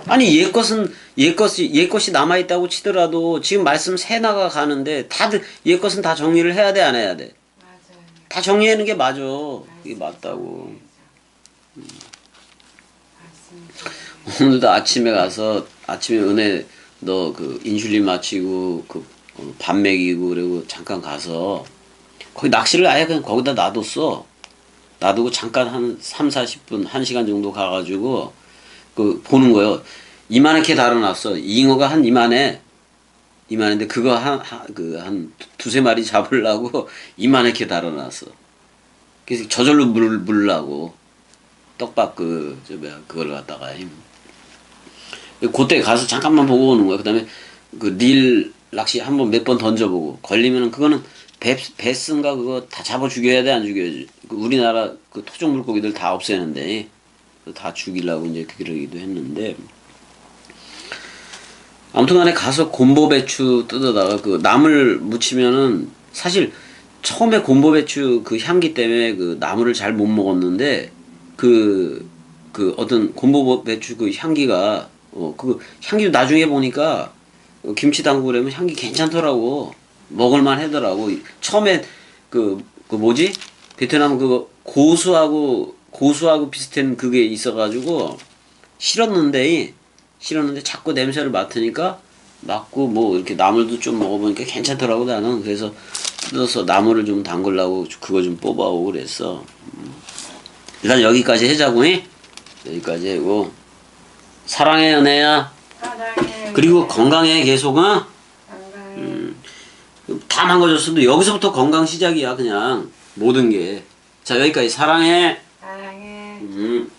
아니 옛 것이 남아 있다고 치더라도 지금 말씀 새 나가 가는데 다들 옛 것은 다 정리를 해야 돼 안 해야 돼? 맞아요. 다 정리하는 게 맞아. 이게 맞다고. 오늘도 아침에 은혜 너 인슐린 맞히고 밥 먹이고 그리고 잠깐 가서 거기 낚시를 아예 그냥 거기다 놔뒀어. 놔두고 잠깐 한 3-40분 1시간 정도 가가지고 보는 거예요. 이만하게 달아놨어. 잉어가 한 이만한데 그거 한 2-3마리 잡으려고 이만하게 달아놨어. 그래서 저절로 물라고 떡밥 그걸 갖다가 그때 가서 잠깐만 보고 오는 거야. 그다음에 릴 낚시 한번 몇 번 던져보고 걸리면은 그거는 베스인가 그거 다 잡아 죽여야 돼 안 죽여야지. 우리나라 토종 물고기들 다 없애는데 다 죽이려고 이제 그러기도 했는데 아무튼간에 가서 곰보배추 뜯어다가 나물 무치면은 사실 처음에 곰보배추 향기 때문에 나물을 잘 못 먹었는데 어떤 곰보배추 향기가 향기도 나중에 보니까 김치 담그고 그러면 향기 괜찮더라고. 먹을만 하더라고. 처음에 뭐지? 베트남 고수하고 비슷한 그게 있어가지고 싫었는데 자꾸 냄새를 맡으니까 맡고 이렇게 나물도 좀 먹어보니까 괜찮더라고 나는. 그래서 뜯어서 나물을 좀 담그려고 그거 좀 뽑아오고 그랬어. 일단 여기까지 하자고. 여기까지 하고 사랑해 은혜야. 사랑해. 그리고 건강해 계속은. 다 망가졌어도 여기서부터 건강 시작이야 그냥 모든 게. 자 여기까지 사랑해. 음.